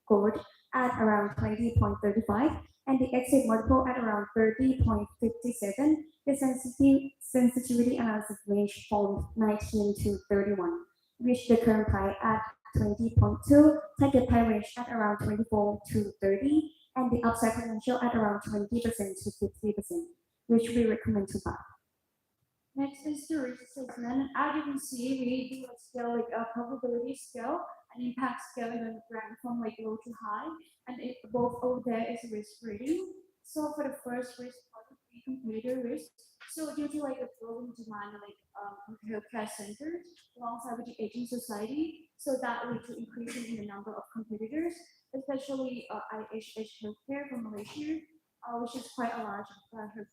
growth at around 20.35, and the exit multiple at around 30.57. The sensitivity analysis range from 19 to 31, which the current price at 20.2, target price range at around 24 to 30, and the upside potential at around 20% to 50%, which we recommend to buy. Next is the risk assessment. As you can see, we do a scale like a probability scale, an impact scale, and rank from like low to high, and both over there is risk rating. So for the first risk part, competitor risk. So due to like a growing demand like healthcare centers alongside with the aging society, so that led to increasing in the number of competitors, especially IHH healthcare from Malaysia, which is quite a large healthcare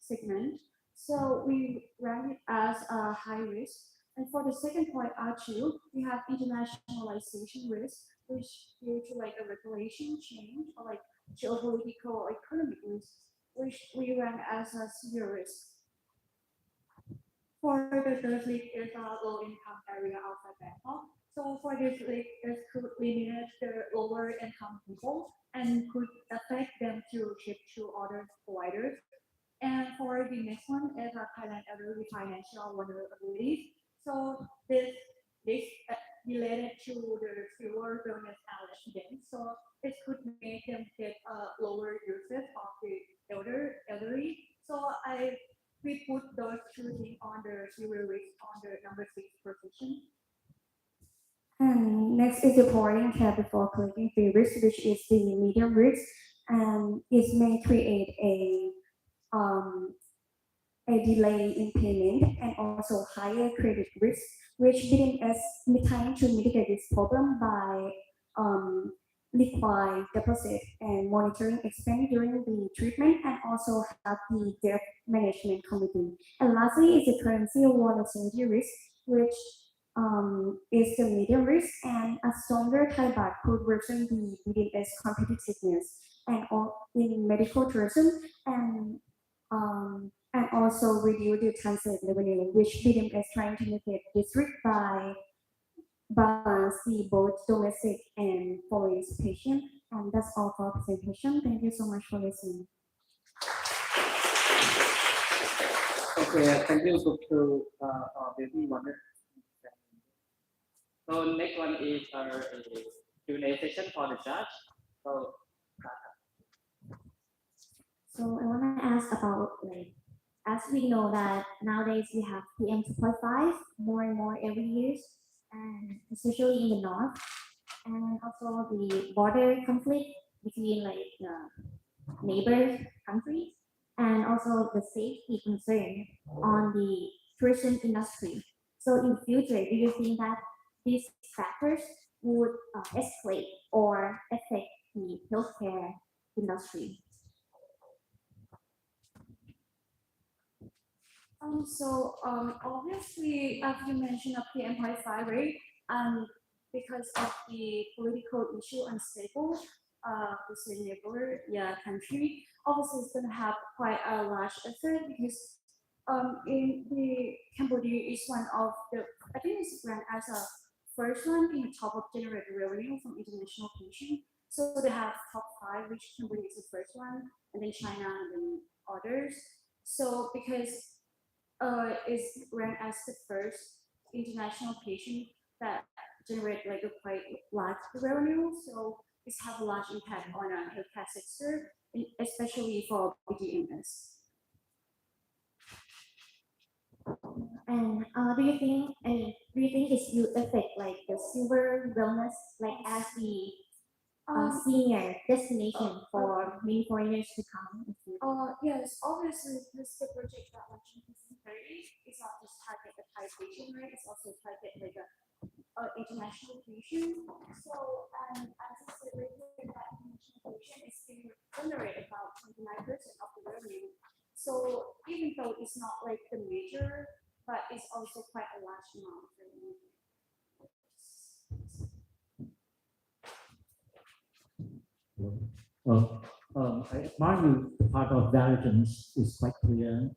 segment. So we rank it as a high risk. And for the second point, R2, we have internationalization risk, which due to like a regulation change or like geopolitical or economic risk, which we rank as a severe risk. For the third league is a low income area outside Bangkok. So for this league, it could limit the lower income people and could affect them to shift to other providers. And for the next one is a Thailand elderly financial vulnerability. So this related to the fewer wellness and residents. So it could make them get lower usage of the elderly. So we put those two things on the zero risk on the number 6 position. And next is reporting care before collecting fee risk, which is the medium risk, and it may create a delay in payment and also higher credit risk, which BDMs trying to mitigate this problem by liquid deposit and monitoring expense during the treatment, and also have the debt management committee. And lastly is the currency volatility risk, which is the medium risk, and a stronger Thai baht could worsen the BDMs competitiveness and in medical tourism and also reduce the transit revenue, which BDM is trying to mitigate this risk by balance the both domestic and foreign patient. And that's all for presentation. Thank you so much for listening. Okay, thank you to baby wonder. So next one is a Q&A session for the judge. So I want to ask about like, as we know that nowadays we have PM 2.5 more and more every year, and especially in the north, and also the border conflict between like neighbor countries, and also the safety concern on the tourism industry. So in future, do you think that these factors would escalate or affect the healthcare industry? Obviously, as you mentioned, a PM.5 rate, and because of the political issue unstable with the neighbor country, obviously it's going to have quite a large effect because in the Cambodia is one of the, I think it's ranked as a first one in the top of generated revenue from international patients. So they have top 5, which Cambodia is the first one, and then China and then others. So because is ranked as the first international patient that generate like a quite large revenue, so this have a large impact on our healthcare sector, especially for BDMs. And do you think this will affect like the silver wellness, like as the senior destination for many foreigners to come? Yes, obviously this the project that launching in 2030 is not just target the Thai patient, right? It's also target like a international patient. So as I said earlier, that international patient is being generate about 29% of the revenue. So even though it's not like the major, but it's also quite a large amount of revenue. I admire you. The part of diligence is quite clear,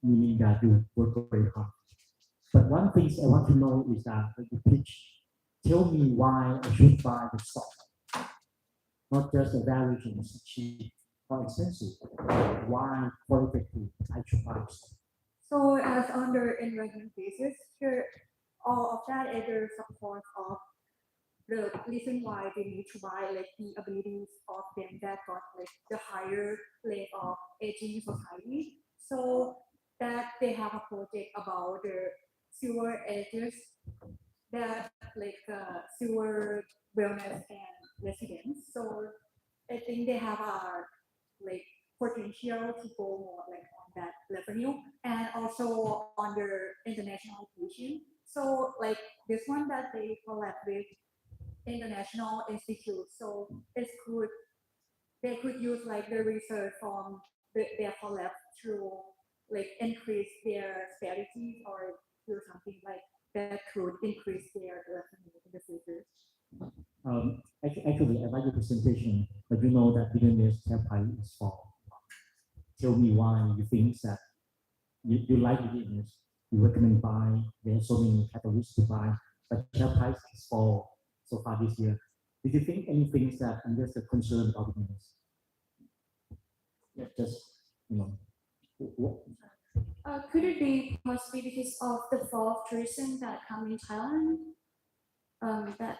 meaning that you work very hard. But one thing I want to know is that you pitch. Tell me why I should buy the stock, not just the valuation is cheap or expensive. Why qualitative I should buy the stock? So as under investment basis, here all of that is the support of the reason why they need to buy, like the abilities of them that got like the higher rate of aging society. So that they have a project about the silver ages that like silver wellness and residents. So I think they have a like potential to go more like on that revenue and also on their international tuition. So like this one that they collab with international institutes, so they could use like the research from their collab to like increase their strategies or do something like that could increase their revenue in the future. Actually, I like your presentation, but you know that billionaires share price is fall. Tell me why you think that you like billionaires, you recommend buy, there are so many catalysts to buy, but share price is fall so far this year. Did you think anything that investors concerned about billionaires? Yeah, just, you know, could it be possibly because of the fall of tourism that come in Thailand? That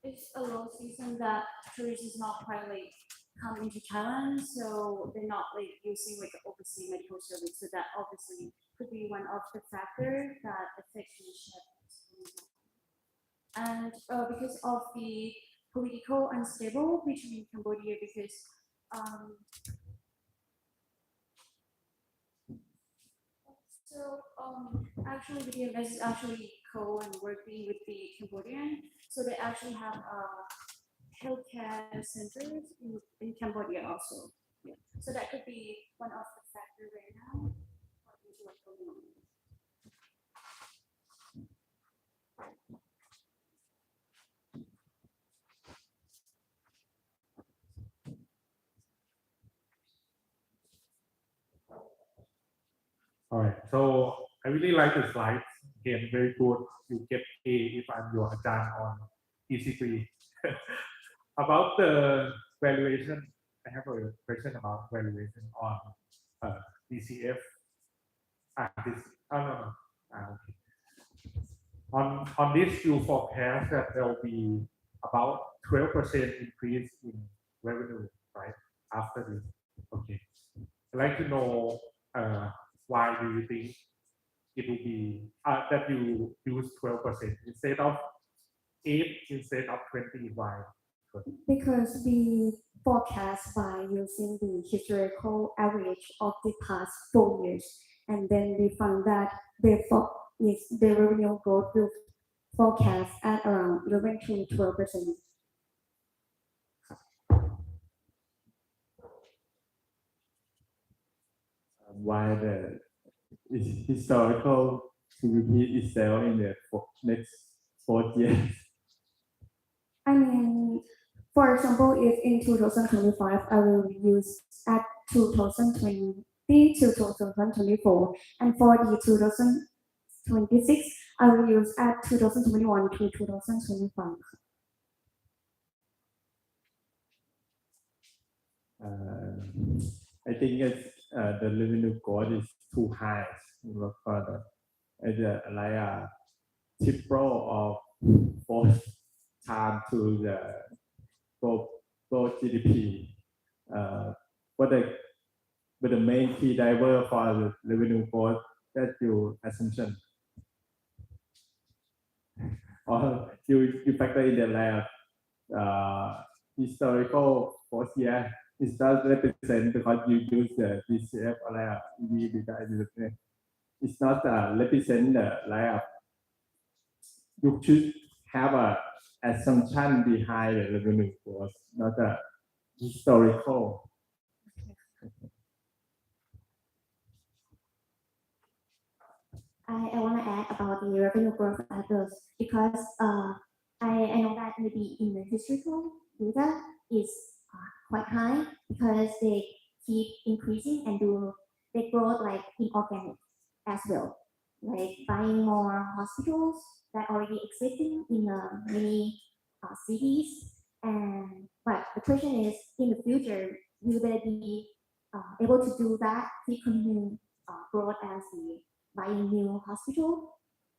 it's a low season that tourists is not quite like come into Thailand, so they're not like using like overseas medical service. So that obviously could be one of the factors that affects the share price. And because of the political unstable between Cambodia, because actually the BMS is actually and working with the Cambodian, so they actually have healthcare centers in Cambodia also. Yeah. So that could be one of the factors right now. All right, so I really like the slides. Again, very good. You get A if I'm your ajahn on EC3. About the valuation, I have a question about valuation on DCF. Okay. On this, you forecast that there will be about 12% increase in revenue, right? After this, okay. I'd like to know why do you think it will be that you use 12% instead of 8 instead of 20? Why? Because we forecast by using the historical average of the past 4 years, and then we found that the revenue growth will forecast at around 11 to 12%. Why the historical to repeat itself in the next 4 years? I mean, for example, if in 2025 I will use at 2020 to 2024, and for the 2026 I will use at 2021 to 2025. I think it's the revenue growth is too high. It's like a triple of 4 times to the global GDP. But the main key driver for the revenue growth, that's your assumption. Or you factor in the lab historical 4 years. It does represent because you use the DCF or EV. It's not represent like you should have a assumption behind the revenue growth, not a historical. I want to add about the revenue growth factors because I know that maybe in the historical data is quite high because they keep increasing and they grow like inorganic as well, like buying more hospitals that already existing in many cities. But the question is, in the future, will they be able to do that? Keep continuing growth as the buying new hospital.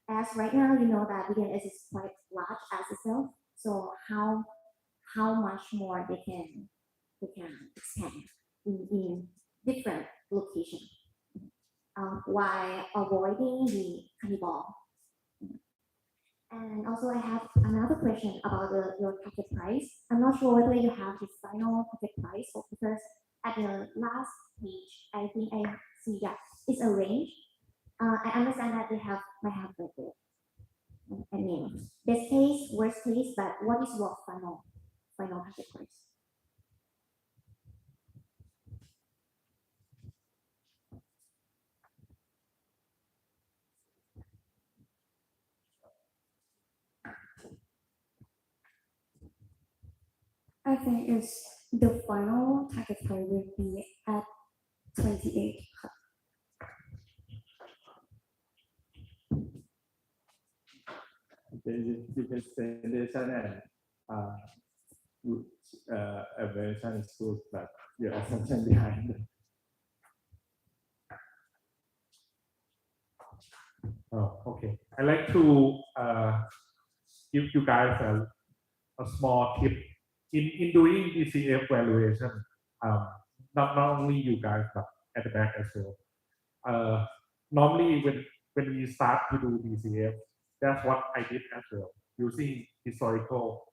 As right now, you know that BDS is quite large as itself. So how much more they can expand in different locations while avoiding the cannibal. And also I have another question about your target price. I'm not sure whether you have the final target price or because at the last page, I think I see that it's a range. I understand that they might have like I mean, best case, worst case, but what is your final target price? I think it's the final target price will be at 28. You can say presentation and evaluation is good, but your assumption behind it. Oh, okay. I'd like to give you guys a small tip in doing DCF valuation. Not only you guys, but at the back as well. Normally, when we start to do DCF, that's what I did as well, using historical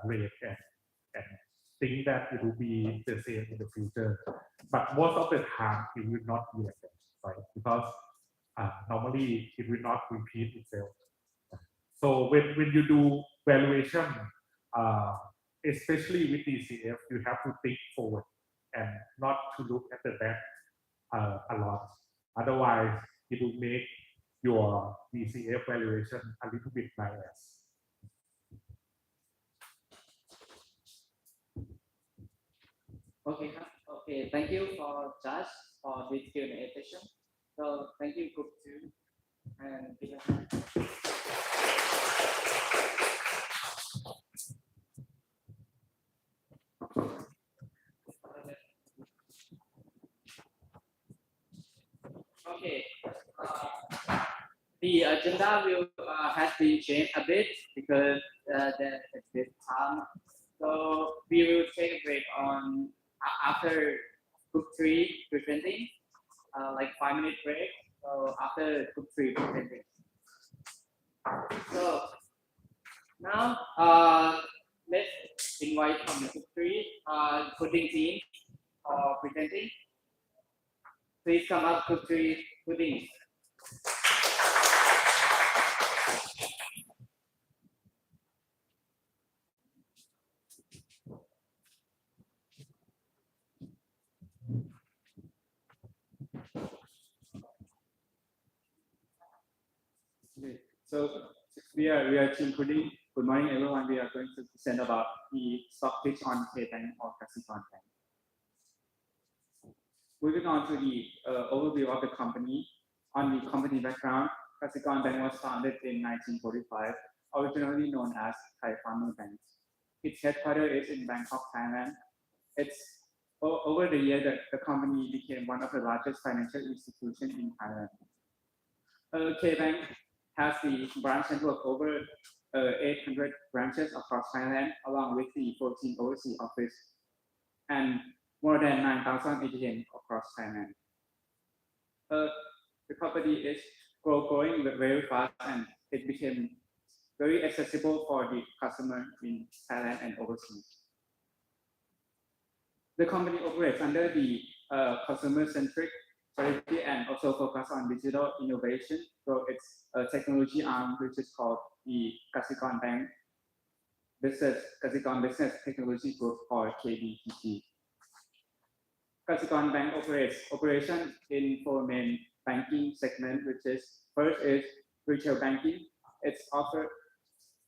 rate and think that it will be the same in the future. But most of the time, it will not be like that, right? Because normally it will not repeat itself. So when you do valuation, especially with DCF, you have to think forward and not to look at the back a lot. Otherwise, it will make your DCF valuation a little bit biased. Okay, okay. Thank you for Josh for this Q&A session. So thank you, Group 2. And okay, the agenda will has been changed a bit because there's this time. So we will take a break on after Group 3 presenting, like 5-minute break. So after Group 3 presenting. So now let's invite from Group 3 coding team for presenting. Please come up, Group 3 coding. So we are team coding. Good morning, everyone. We are going to present about the stock pitch on KBank or Kasikorn Bank. Moving on to the overview of the company. On the company background, Kasikorn Bank was founded in 1945, originally known as Thai Farmer Bank. Its headquarters is in Bangkok, Thailand. Over the year, the company became one of the largest financial institutions in Thailand. KBank has the branch network over 800 branches across Thailand, along with the 14 overseas offices and more than 9,000 ATMs across Thailand. The company is growing very fast, and it became very accessible for the customer in Thailand and overseas. The company operates under the consumer-centric strategy and also focus on digital innovation. So it's a technology arm which is called the Kasikorn Bank Kasikorn Business Technology Group, or KBTG. Kasikorn Bank operation in 4 main banking segments, which is first is retail banking. It's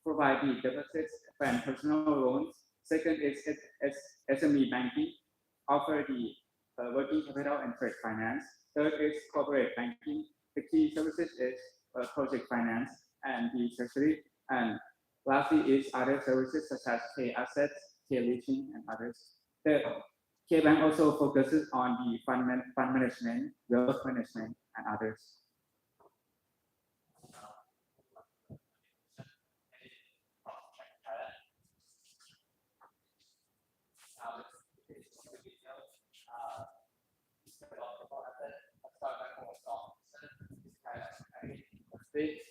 provide the deposits and personal loans. Second is SME banking, offer the working capital and trade finance. Third is corporate banking. The key services is project finance and the treasury. And lastly is other services such as K assets, K leasing, and others. The K Bank also focuses on the fund management, wealth management, and others.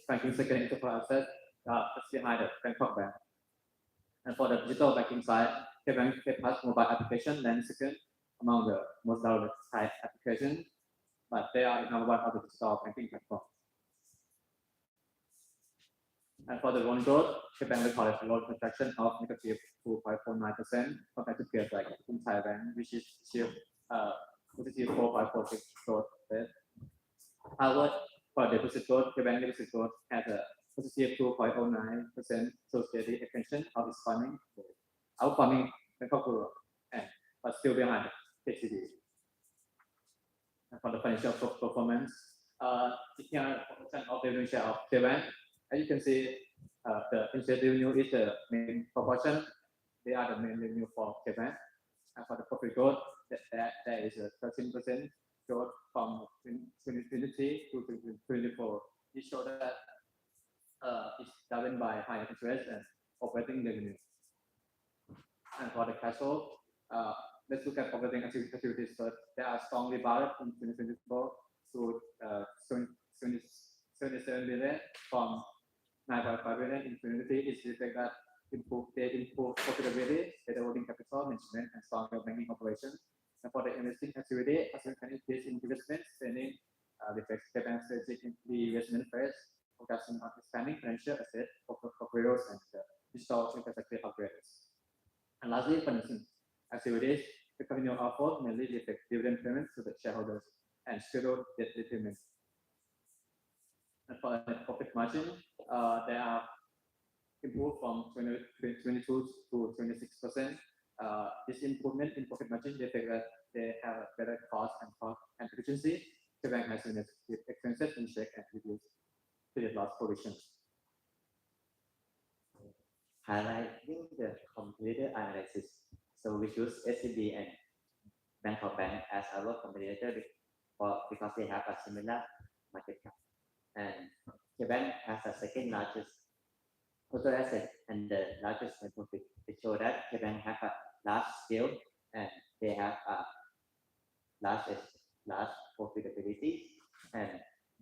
Banking sector enterprise asset just behind the Bangkok Bank. And for the digital banking side, KBank Paypass mobile application ranks second among the most downloaded site applications, but they are the number one of the digital banking platform. And for the loan growth, KBank recorded a loan contraction of negative 2.49% compared to peers like Thailand, which is still positive 4.46% growth rate. However, for deposit growth, KBank deposit growth has a positive 2.09%, so steady expansion of its funding, outperforming Bangkok Rural, but still behind KCB. And for the financial performance, taking out of the revenue share of KBank, as you can see, the interest revenue is the main proportion. They are the main revenue for KBank. And for the profit growth, there is a 13% growth from 2023 to 2024. It shows that it's driven by higher interest and operating revenue. And for the cash flow, let's look at operating activities first. They are strongly rebounded in 2024 to 77 billion from 9.5 billion in 2023. It's reflect that they improve profitability, better working capital management, and stronger banking operations. And for the investing activity, as we can increase in investment spending, reflects KBank's strategic investment phase, focusing on expanding financial assets, portfolios, and digital infrastructure upgrades. And lastly, financing activities, the company offer mainly reflect dividend payments to the shareholders and scheduled debt repayments. And for net profit margin, they are improved from 22 to 26%. This improvement in profit margin reflects that they have better cost and efficiency. KBank has managed expenses in check and reduced credit loss provisions. Highlighting the competitor analysis. So we choose SCB and Bangkok Bank as our competitor because they have a similar market cap. And KBank has the second largest total asset and the largest net profit. It shows that KBank have a large scale and they have a large profitability, and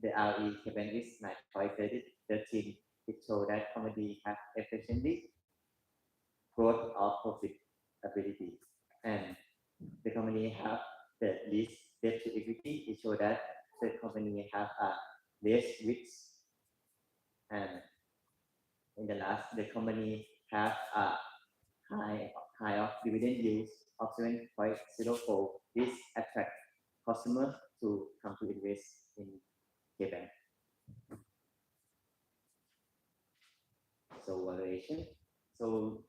the ROE KBank is 9.13. It shows that company have efficiently growth of profitability, and the company have the least debt to equity. It shows that the company have a less risk, and in the last, the company have a high of dividend yield of 7.04. This attract customers to come to invest in KBank. So valuation. So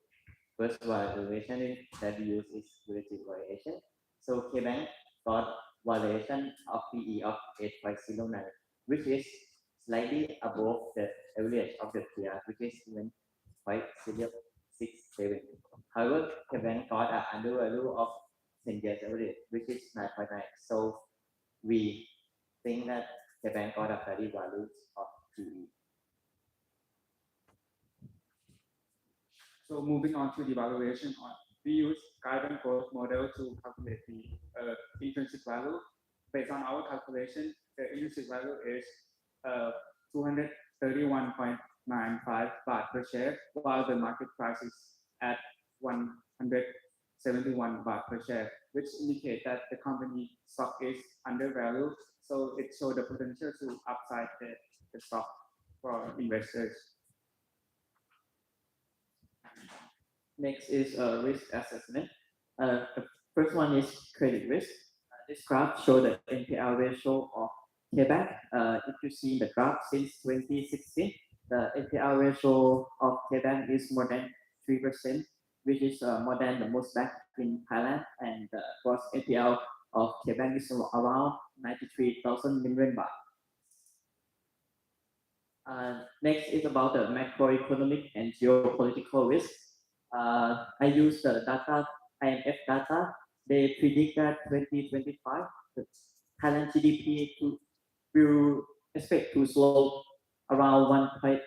first valuation that we use is relative valuation. So KBank got valuation of PE of 8.09, which is slightly above the average of the peer, which is 7.067. However, KBank got an undervalue of 10 years average, which is 9.9. So we think that KBank got a very value of PE. So moving on to the valuation, we use guidance growth model to calculate the intrinsic value. Based on our calculation, the intrinsic value is 231.95 baht per share, while the market price is at 171 baht per share, which indicates that the company stock is undervalued. So it shows the potential to upside the stock for investors. Next is risk assessment. The first one is credit risk. This graph shows the NPL ratio of KBank. If you see the graph since 2016, the NPL ratio of KBank is more than 3%, which is more than the most bank in Thailand, and the gross NPL of KBank is around 93,000 million baht. Next is about the macroeconomic and geopolitical risk. I use the data, IMF data. They predict that 2025, the Thailand GDP will expect to slow around 1.8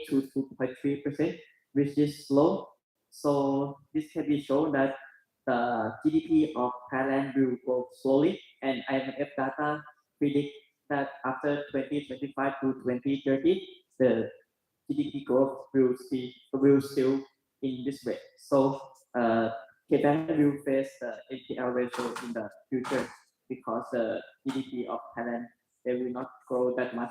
to 2.3%, which is slow. So this can be shown that the GDP of Thailand will grow slowly, and IMF data predict that after 2025 to 2030, the GDP growth will still in this way. So KBank will face the NPL ratio in the future because the GDP of Thailand they will not grow that much.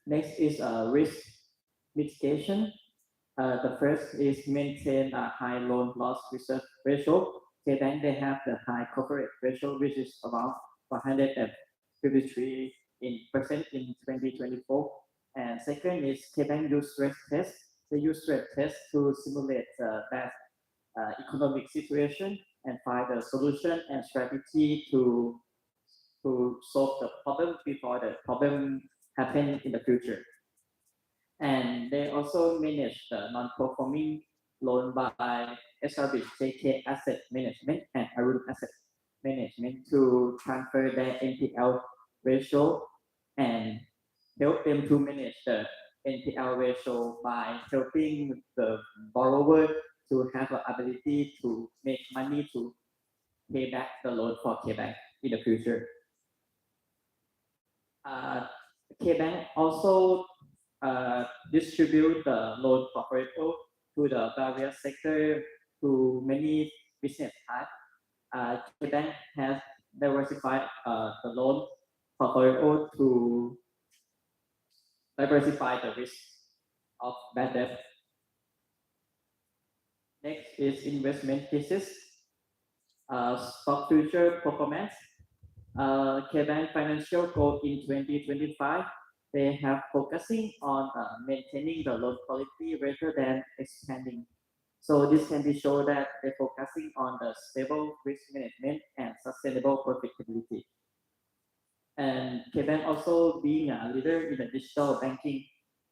Next is risk mitigation. The first is maintain a high loan loss reserve ratio. KBank they have the high coverage ratio which is about 153% in 2024. And second is KBank use stress test. They use stress test to simulate that economic situation and find a solution and strategy to solve the problem before the problem happen in the future. And they also manage the non-performing loan by establish JK Asset Management and Arun Asset Management to transfer their NPL ratio and help them to manage the NPL ratio by helping the borrower to have the ability to make money to pay back the loan for KBank in the future. KBank also distribute the loan portfolio to the various sectors to many business types. KBank has diversified the loan portfolio to diversify the risk of bad debt. Next is investment thesis. Stock future performance. KBank financial goal in 2025. They have focusing on maintaining the loan quality rather than expanding. So this can be shown that they're focusing on the stable risk management and sustainable profitability. And KBank also being a leader in the digital banking.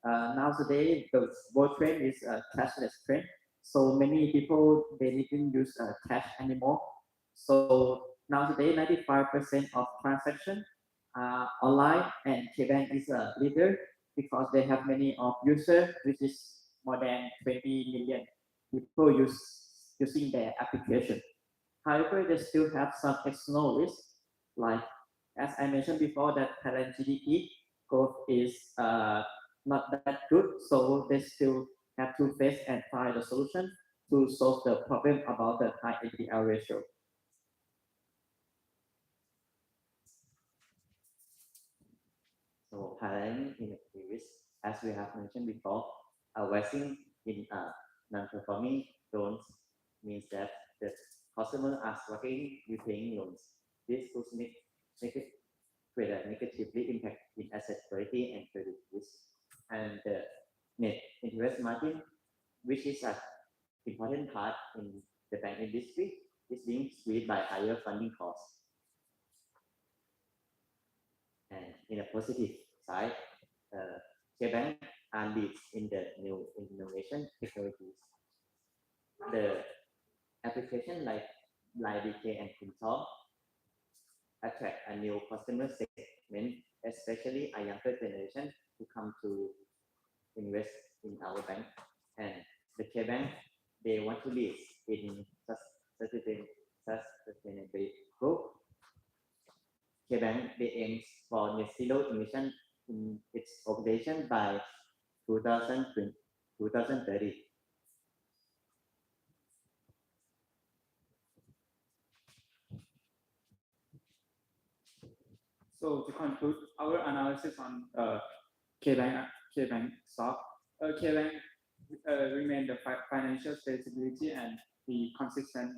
Nowadays, the world trend is a cashless trend. So many people they didn't use cash anymore. So nowadays, 95% of transactions are online, and KBank is a leader because they have many of users, which is more than 20 million people using their application. However, they still have some external risks, like as I mentioned before, that Thailand GDP growth is not that good, so they still have to face and find a solution to solve the problem about the high NPL ratio. So Thailand in the previous, as we have mentioned before, rising in non-performing loans means that the customer are struggling repaying loans. This could create a negatively impact in asset quality and credit risk. And the net interest margin, which is an important part in the bank industry, is being squeezed by higher funding costs. And in a positive side, KBank leads in the new innovation technologies. The application like DK and Kuntalk attract a new customer segment, especially a younger generation who come to invest in our bank. And the KBank, they want to lead in sustainability growth. KBank, they aims for net zero emission in its operation by 2030. So to conclude our analysis on KBank stock, KBank remain the financial stability and the consistent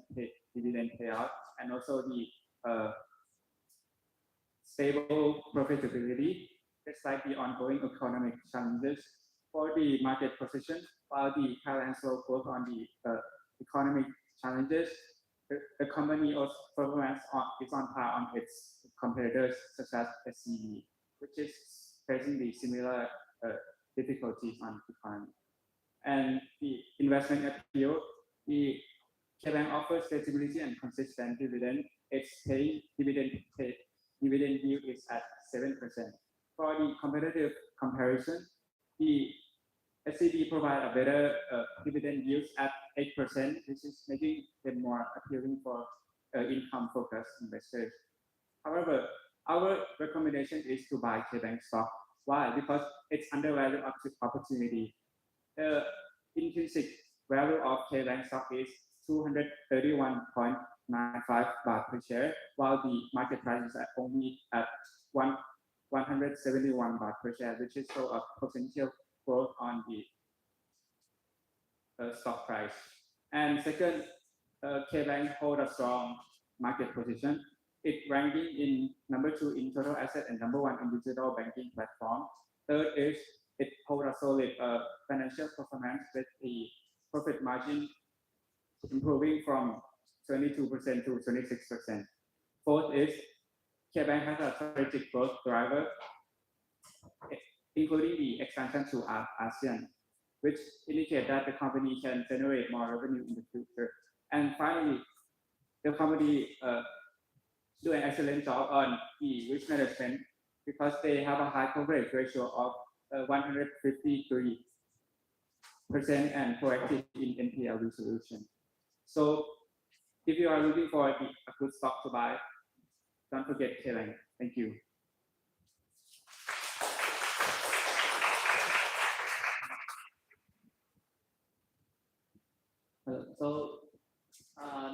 dividend payout, and also the stable profitability despite the ongoing economic challenges. For the market position, while the Thailand slow growth on the economic challenges, the company also performance is on par on its competitors such as SCB, which is facing the similar difficulties on the economy. And the investment appeal, the KBank offers stability and consistent dividend. Its paying dividend yield is at 7%. For the competitive comparison, the SCB provide a better dividend yield at 8%, which is making them more appealing for income-focused investors. However, our recommendation is to buy KBank stock Why? Because it's undervalued opportunity. The intrinsic value of K-Bank stock is 231.95 baht per share, while the market price is only at 171 baht per share, which is show a potential growth on the stock price. And second, K-Bank hold a strong market position. It ranking in number 2 in total asset and number 1 in digital banking platform. Third is it hold a solid financial performance with the profit margin improving from 22% to 26%. Fourth is K-Bank has a strategic growth driver, including the expansion to ASEAN, which indicate that the company can generate more revenue in the future. And finally, the company do an excellent job on the risk management because they have a high coverage ratio of 153% and proactive in NPL resolution. So if you are looking for a good stock to buy, don't forget K-Bank. Thank you.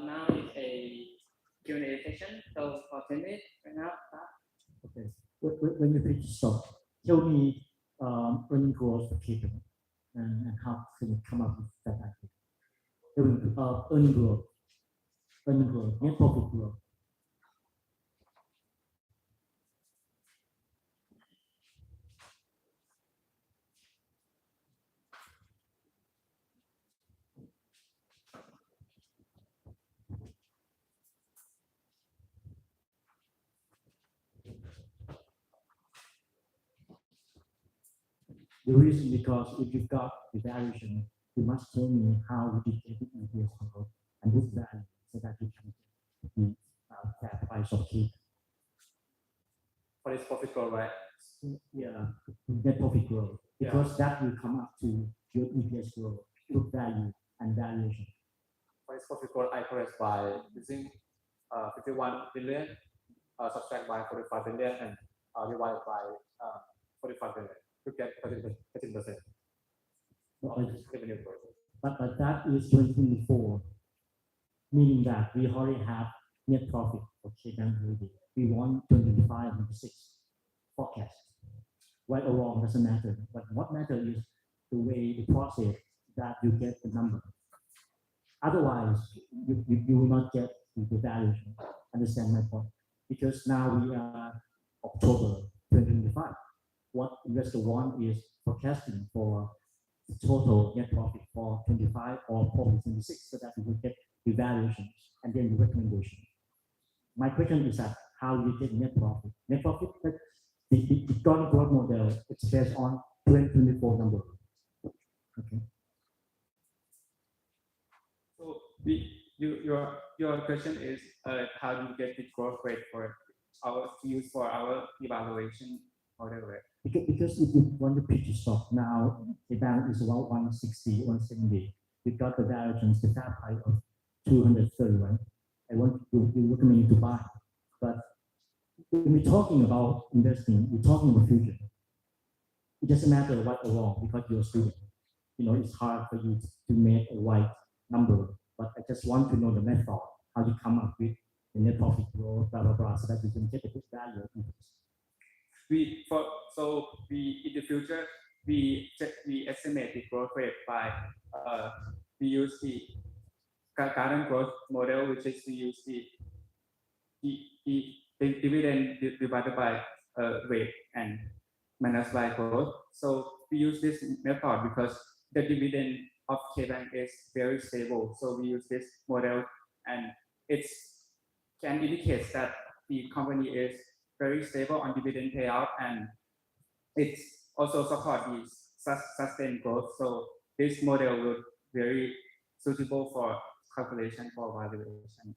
Now is a Q&A session. So for 10 minutes right now. Okay. When you pitch stock, tell me earning growth for K-Bank and how can you come up with that idea? Earning growth, net profit growth. The reason because if you've got the valuation, you must tell me how you did get the EPS growth and this value so that you can get the fair price of K. For its profit growth, right? Yeah, net profit growth. Because that will come up to your EPS growth, book value and valuation. For its profit growth, I correct by using 51 billion, subtract by 45 billion and divide by 45 billion. To get 13% revenue growth. But that is 2024, meaning that we already have net profit for K-Bank already. We want 2025 and 2026 forecast. Right or wrong doesn't matter. But what matters is the way, the process that you get the number. Otherwise, you will not get the valuation. Understand my point? Because now we are October 2025. What investor want is forecasting for the total net profit for 25 or probably 26 so that we will get the valuations and then the recommendation. My question is that how we get net profit? Net profit, the current growth model, it's based on 2024 number. Okay. So your question is how do you get the growth rate for our use for our evaluation model, right? Because if you want to pitch a stock now, the value is about 160, 170. We got the valuations, the fair price of 230, right? I want to recommend you to buy. But when we're talking about investing, we're talking about future. It doesn't matter right or wrong because you're a student. You know, it's hard for you to make a right number. But I just want to know the method, how you come up with the net profit growth, blah, blah, blah, so that you can get a good value of interest. In the future we estimate the growth rate by we use the current growth model, which is we use the dividend divided by rate and minus by growth. So we use this method because the dividend of K-Bank is very stable. So we use this model and it's can indicate that the company is very stable on dividend payout and it's also support the sustained growth. So this model will very suitable for calculation for valuation.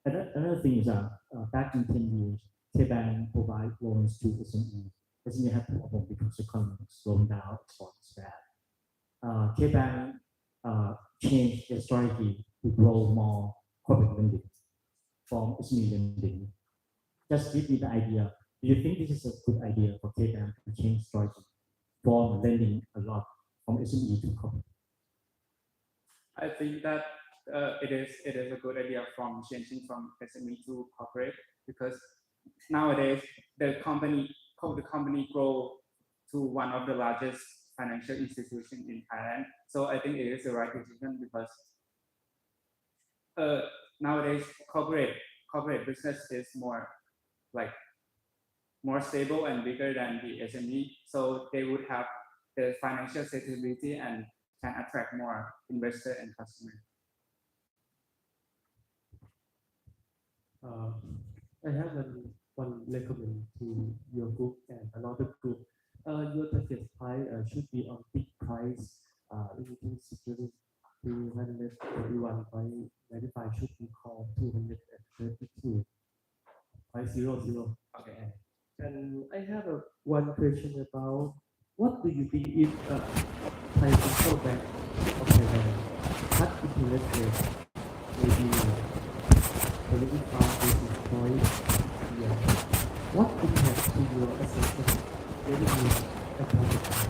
Another thing is that back in 10 years, K-Bank provide loans to SME. SME have problem because the economy is slowing down, exports bad. K-Bank changed their strategy to grow more corporate lending from SME lending. Just give me the idea, do you think this is a good idea for KBank to change strategy from lending a lot from SME to corporate? I think that it is a good idea from changing from SME to corporate because nowadays the company grow to one of the largest financial institutions in Thailand. So I think it is the right decision because nowadays corporate business is more stable and bigger than the SME. So they would have the financial stability and can attract more investor and customer. I have one recommend to your group and another group. Your target price should be on big price. Limiting security 241.95 should be called 232.00. Okay. And I have one question about what do you think if Thai Central Bank of Thailand cut interest rate maybe 25 basis points here? What impact to your assessment revenue and profitability?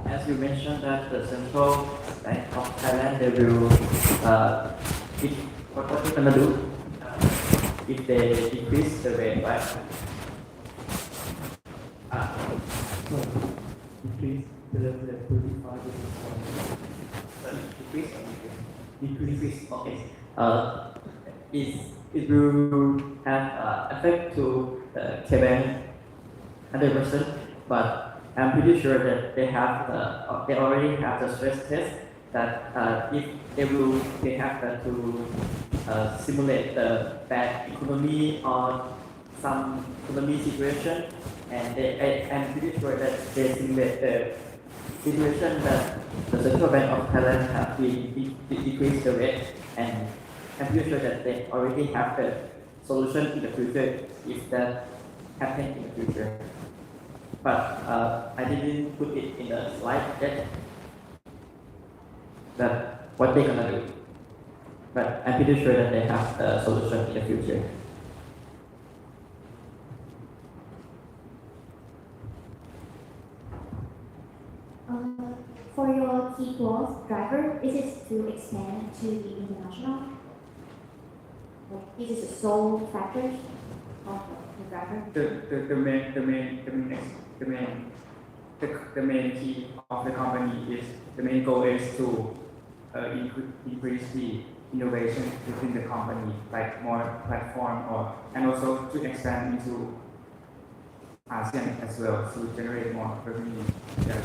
As you mentioned that the Central Bank of Thailand, they will, what they're gonna do if they decrease the rate, right? Decrease the level at 35 basis points. Decrease. Okay. It will have effect to KBank 100%, but I'm pretty sure that they already have the stress test that if they have to simulate the bad economy or some economy situation, and I'm pretty sure that they simulate the situation that the Central Bank of Thailand have decreased the rate, and I'm pretty sure that they already have the solution in the future if that happens in the future. But I didn't put it in the slide yet. That what they're gonna do. But I'm pretty sure that they have a solution in the future. For your key growth driver, is it to expand to the international? Is it the sole factor of the driver? The main key of the company is the main goal is to increase the innovation within the company, like more platform and also to expand into ASEAN as well to generate more revenue,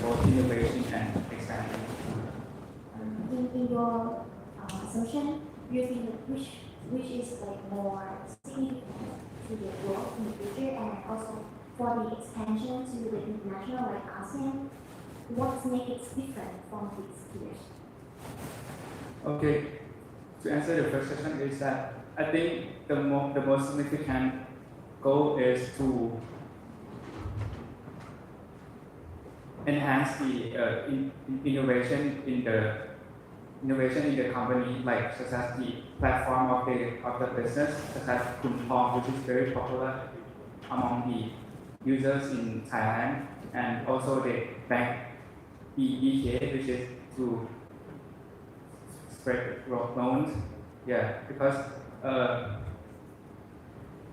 both innovation and expansion. In your assumption, do you think that which is like more significant to the growth in the future, and also for the expansion to the international like ASEAN, what makes it different from its peers? Okay, to answer the first question is that I think the most significant goal is to enhance the innovation in the company, like such as the platform of the business, such as Kun Thong, which is very popular among the users in Thailand, and also the bank BK, which is to spread loans. Yeah, because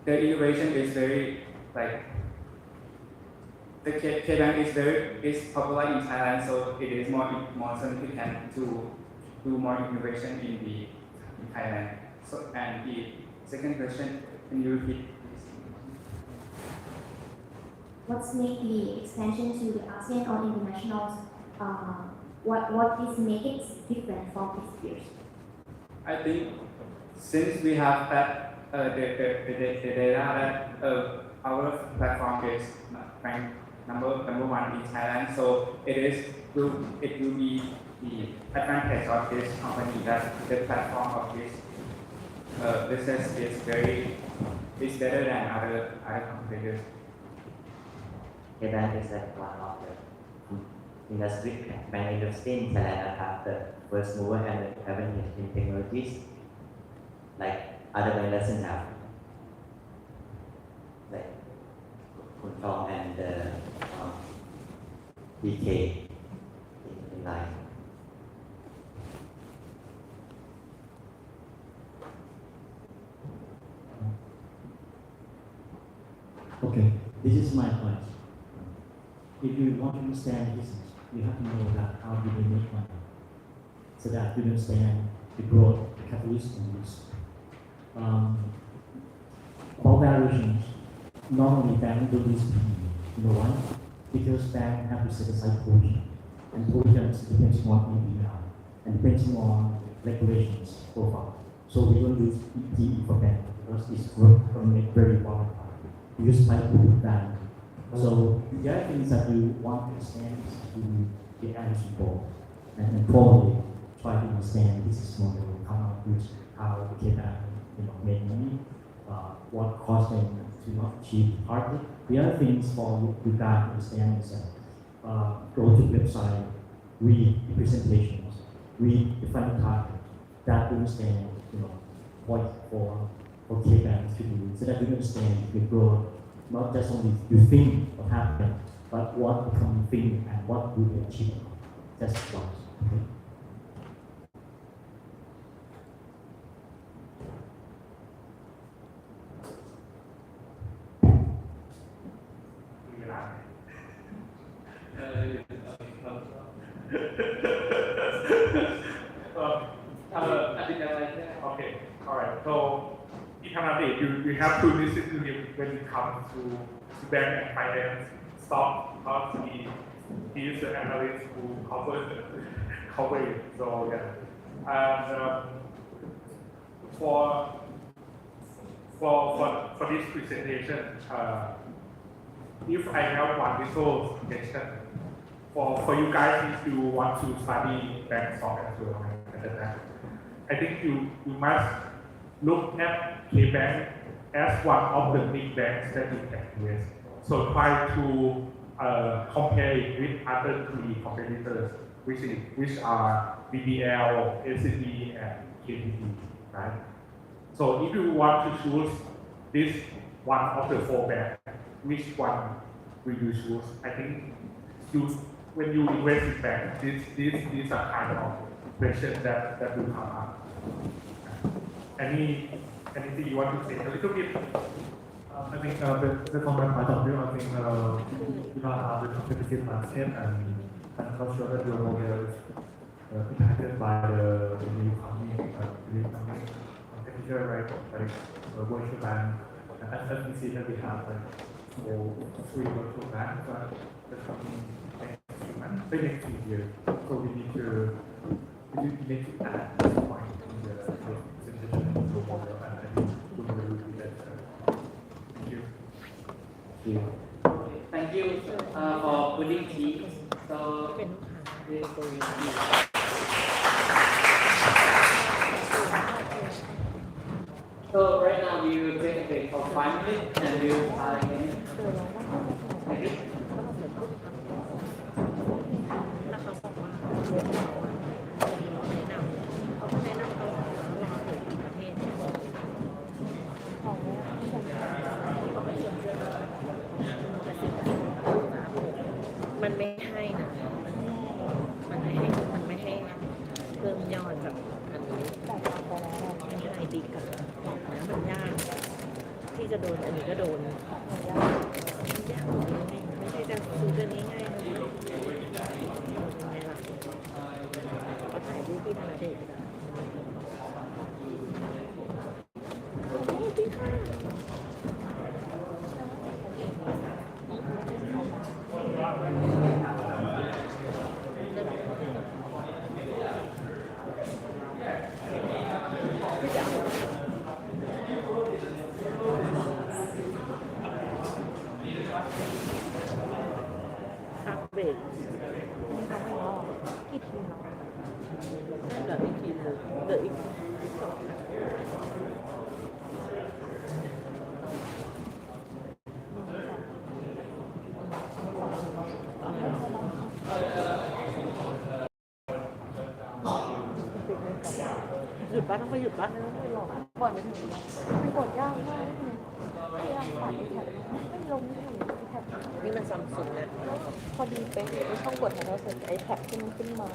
the innovation is very like the KBank is popular in Thailand, so it is more significant to do more innovation in Thailand. So, and the second question, can you repeat? What's make the expansion to the ASEAN or international? What is make it different from its peers? I think since we have that the data that our platform is ranked number one in Thailand, so it will be the advantage of this company that the platform of this business is better than other competitors. That is like one of the bank industry in Thailand have the first mover advantage in technologies like other bank doesn't have, like Kuntong and BK in line. Okay, this is my point. If you want to understand business, you have to know that how do they make money, so that you understand the growth, the catalyst, and risk. About valuations, normally bank do this. You know why? Because bank have to set aside provision, and provisions depends on APR and depends on regulations profile. So we don't use PE for bank because it's going to make very volatile. We use type bank. So the other things that you want to understand is to the energy goal and probably try to understand business model, come up with how they can make money, what cost them to not achieve the target. The other things for you guys to understand is go to the website, read the presentations, read the final target, that you understand what for K-banks to do, so that you understand the growth. Not just only you think what happened, but what become thing and what will be achieved. That's what. Okay? Okay, all right. So, you have to listen to him when it comes to bank and finance stock, because he is the analyst who cover it. So yeah, and for this presentation, if I have one little suggestion for you guys, if you want to study bank stock as well, I think you must look at K-Bank as one of the big banks that you can invest. So try to compare it with other three competitors, which are BBL, SCB, and KTB, right? So if you want to choose this one of the four banks, which one will you choose? I think when you invest in bank, these are kind of questions that will come up. Anything you want to say a little bit? I think from my point of view, I think the competitive landscape and not sure that your model is impacted by the new competitor, right? Like virtual bank, and as we see that we have three virtual banks that's coming next few years. So we need to add this point in the presentation of the model, and I think we will do that. Thank you for putting tea. So right now we will take a break for 5 minutes and we will start again. Thank you. มันไม่ให้นะมันไม่ให้เพิ่มยอดแบบอันนี้ไม่ให้ดีกันมันยากที่จะโดนอันนี้ก็โดนยากไม่ใช่จะซื้อกันง่ายๆเลยเป็นไงล่ะก็ถ่ายรูปพี่ธนาเดช เหลืออีกทีนึงเหลืออีกหยุดบ้านต้องไปหยุดบ้านไม่หรอกปล่อยไปถึงมันกดยากมากพยายามผ่านไอแท็บไม่ลงไม่ลงไอแท็บนี่มันซัมซุงนะพอดีเป๊ะไม่ต้องกดให้เราเสร็จไอแท็บที่มันขึ้นมา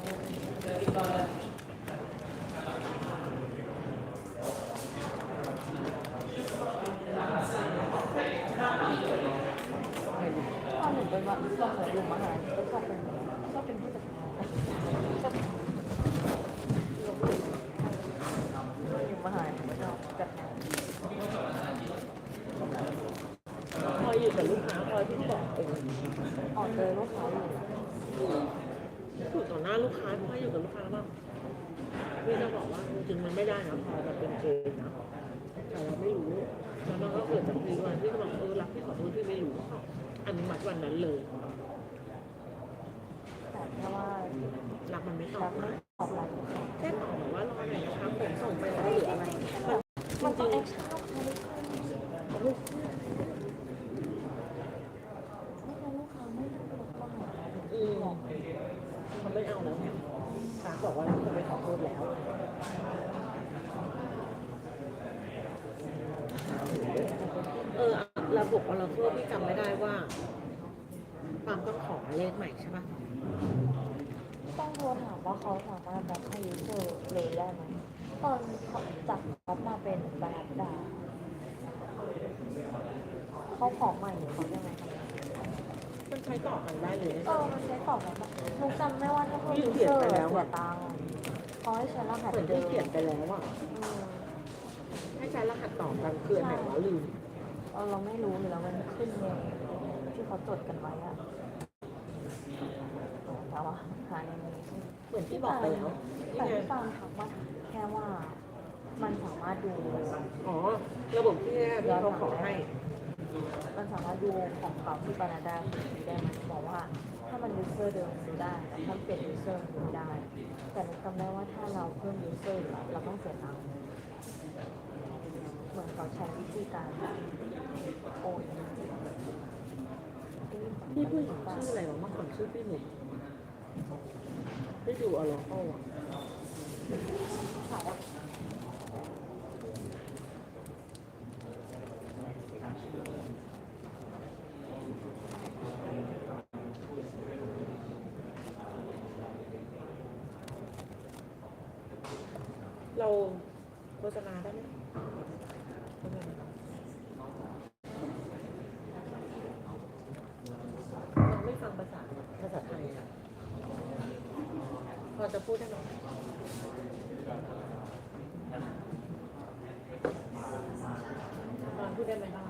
ถ้าหนูไปมาลองอยู่มหาก็ชอบเป็นผู้จัดการชอบอยู่มหาไม่ชอบจัดการพออยู่กับลูกค้าพอที่บอกออกเจอลูกค้าอยู่ต่อหน้าลูกค้าพออยู่กับลูกค้าบ้างพี่จะบอกว่าจริงๆมันไม่ได้นะพอจะเป็นเกณฑ์นะแต่เราไม่รู้แล้วมันก็เกิดจากพี่วันที่เขาบอกรักพี่ขอโทษที่ไม่รู้อนุมัติวันนั้นเลยแต่แค่ว่ารักมันไม่ตอบนะตอบอะไรแค่ตอบว่ารอไหนนะครับผมส่งไปแล้วหรืออะไรมันต้องแอคชั่นเขาไม่ขึ้นลูกค้าไม่ได้หรอกเขาไม่เอาแล้วเนี่ยค้าบอกว่าจะไปขอโทษแล้วระบบออราเคิลพี่จำไม่ได้ว่าปามต้องขอเลขใหม่ใช่ปะต้องโทรถามว่าเขาสามารถแบบให้ยูเซอร์เลยได้ไหมตอนจับเขามาเป็นบรรดาเขาขอใหม่หรือเขายังไงมันใช้ต่อกันได้เลยมันใช้ต่อกันหนูจำไม่ว่าถ้าเขายูเซอร์หัวตังเขาให้ใช้รหัสเดิมที่เขียนไปแล้วอ่ะให้ใช้รหัสต่อกันคือไหนวะลืมเราไม่รู้อยู่แล้วมันขึ้นเลยที่เขาจดกันไว้อะแต่ว่าหายังไงเหมือนที่บอกไปแล้วแต่ที่ตามถามว่าแค่ว่ามันสามารถดูระบบที่เขาขอให้มันสามารถดูของเขาที่บานาดาได้ไหมบอกว่าถ้ามันยูเซอร์เดิมดูได้แต่ถ้าเปลี่ยนยูเซอร์ดูได้แต่จำได้ว่าถ้าเราเพิ่มยูเซอร์เราต้องเสียตังค์เหมือนเขาใช้วิธีการโอนพี่ผู้หญิงชื่ออะไรวะเมื่อก่อนชื่อพี่หนุ่มพี่ดูอโลโก้เราโฆษณาได้ไหมเราไม่ฟังภาษาไทยอ่ะพอจะพูดได้ไหมตอนพูดได้ไหมบ้าง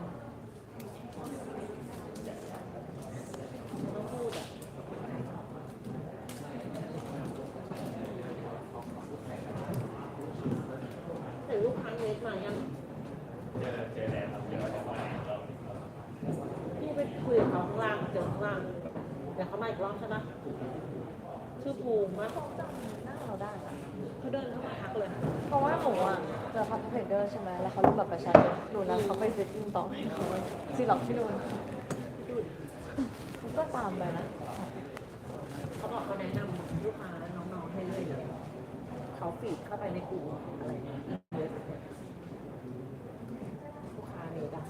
ต้องพูดอ่ะแต่ลูกค้าเน็ตมายังเจอแล้วครับเดี๋ยวจะมาพี่ไปคุยกับเขาข้างล่างเจอข้างล่างเดี๋ยวเขามาอีกรอบใช่ไหมชื่อภูมิมั้ยเขาจำหน้าเราได้เขาเดินเข้ามาทักเลยเพราะว่าหนูอ่ะเจอเขาเป็นเดอร์ใช่ไหมแล้วเขารูปแบบประชาชนหนูนะเขาไปเซตติ้งต่อให้เขาซีล็อกที่โดนก็ตามไปนะเขาบอกเขาแนะนำลูกค้าน้องๆให้เลยเขาฟีดเข้าไปในกลุ่มอะไรลูกค้าเนยดัง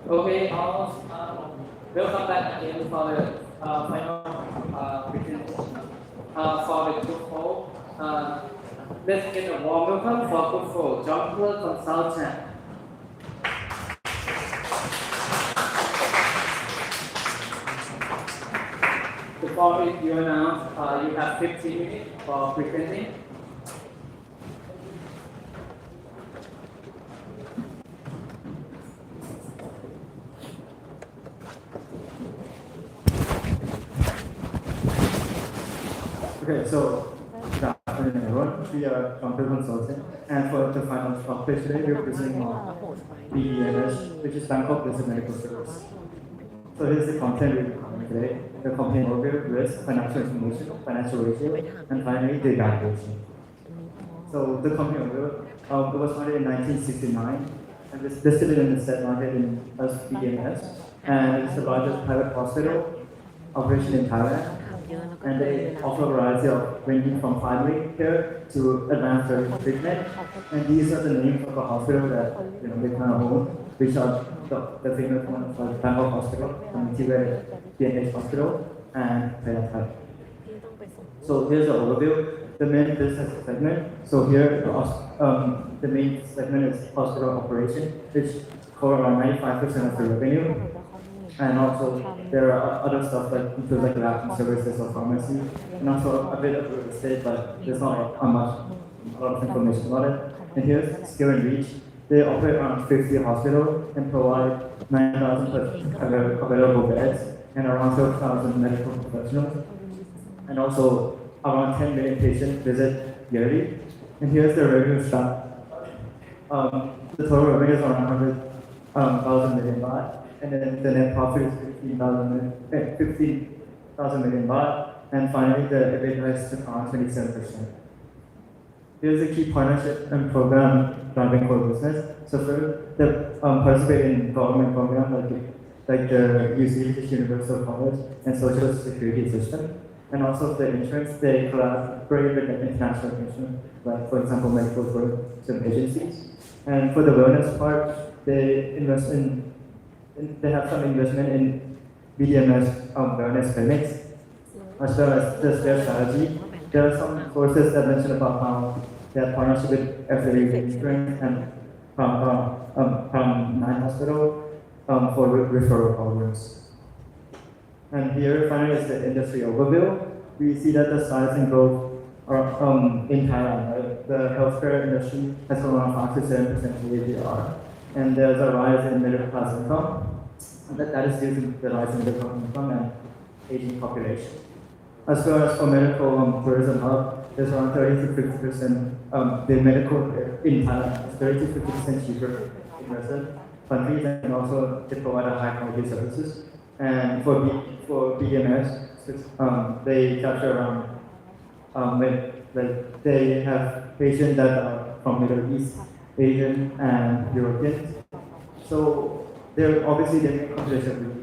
Okay, welcome back again for the final presentation. For the group four, let's get a warm welcome for group four, John Consultant. Before you announce, you have 15 minutes for presenting. Okay, so good afternoon, everyone. We are Computer Consulting, and for the final topic today, we are presenting on BEMS, which is Bangkok Business Medical Service. So here's the content we'll be covering today: the company overview, risk, financial information, financial ratio, and finally the evaluation. So the company overview, it was founded in 1969 and it's listed in the stock market as BEMS, and it's the largest private hospital operation in Thailand. And they offer a variety of ranging from primary care to advanced surgical treatment. And these are the names of the hospital that they kind of own, which are the famous ones like Bangkok Hospital, Community PNH Hospital, and Thailand. So here's the overview. The main business segment. So here the main segment is hospital operation, which cover around 95% of the revenue. And also there are other stuff like include like lab services or pharmacy, and also a bit of real estate, but there's not a lot of information about it. And here's Skill and Reach. They operate around 50 hospitals and provide 9,000 available beds and around 12,000 medical professionals. And also around 10 million patients visit yearly. And here's the revenue stat. The total revenue is around 100,000 million baht. And then the net profit is 15,000 million baht, and finally the EBITDA is around 27%. Here's a key partnership and program driving core business. So first, they participate in government programs like the UC, Universal College, and Social Security System. And also the insurance, they collaborate with the international insurance, like for example, medical for some agencies. And for the wellness part, they invest they have some investment in BDMS wellness clinics, as well as their strategy. There are some courses that mention about how they have partnership with affiliate insurance and from 9 hospital for referral programs. And here finally is the industry overview. We see that the size and growth are in Thailand. Right? The healthcare industry has grown around 5 to 7% CAGR. And there's a rise in middle class income. And that is due to the rise in middle class income and aging population. As well as for medical tourism hub, there's around 30 to 50%. The medical in Thailand is 30 to 50% cheaper in Western countries, and also they provide a high quality services. And for BMS, they capture around they have patients that are from Middle East, Asian, and Europeans. So they're obviously the main competition with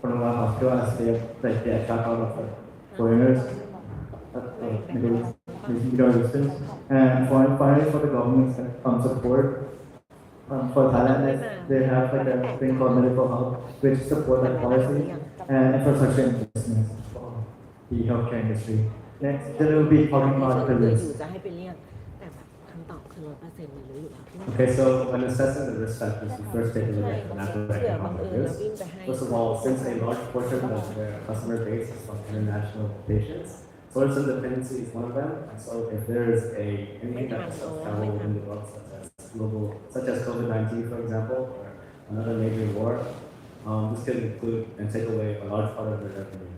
from the hospital as they attract a lot of foreigners, Middle East. media resistance. And finally, for the government support, for Thailand, they have like a thing called medical hub, which support like policy and infrastructure investments for the healthcare industry. Next, then we'll be talking about the risk. Okay, so when assessing the risk factors, you first take a look at the macroeconomic risk. First of all, since a large portion of their customer base is from international patients, tourism dependency is one of them. And so if there is anything that affects travel within the world, such as COVID-19, for example, or another major war, this could include and take away a large part of their revenue.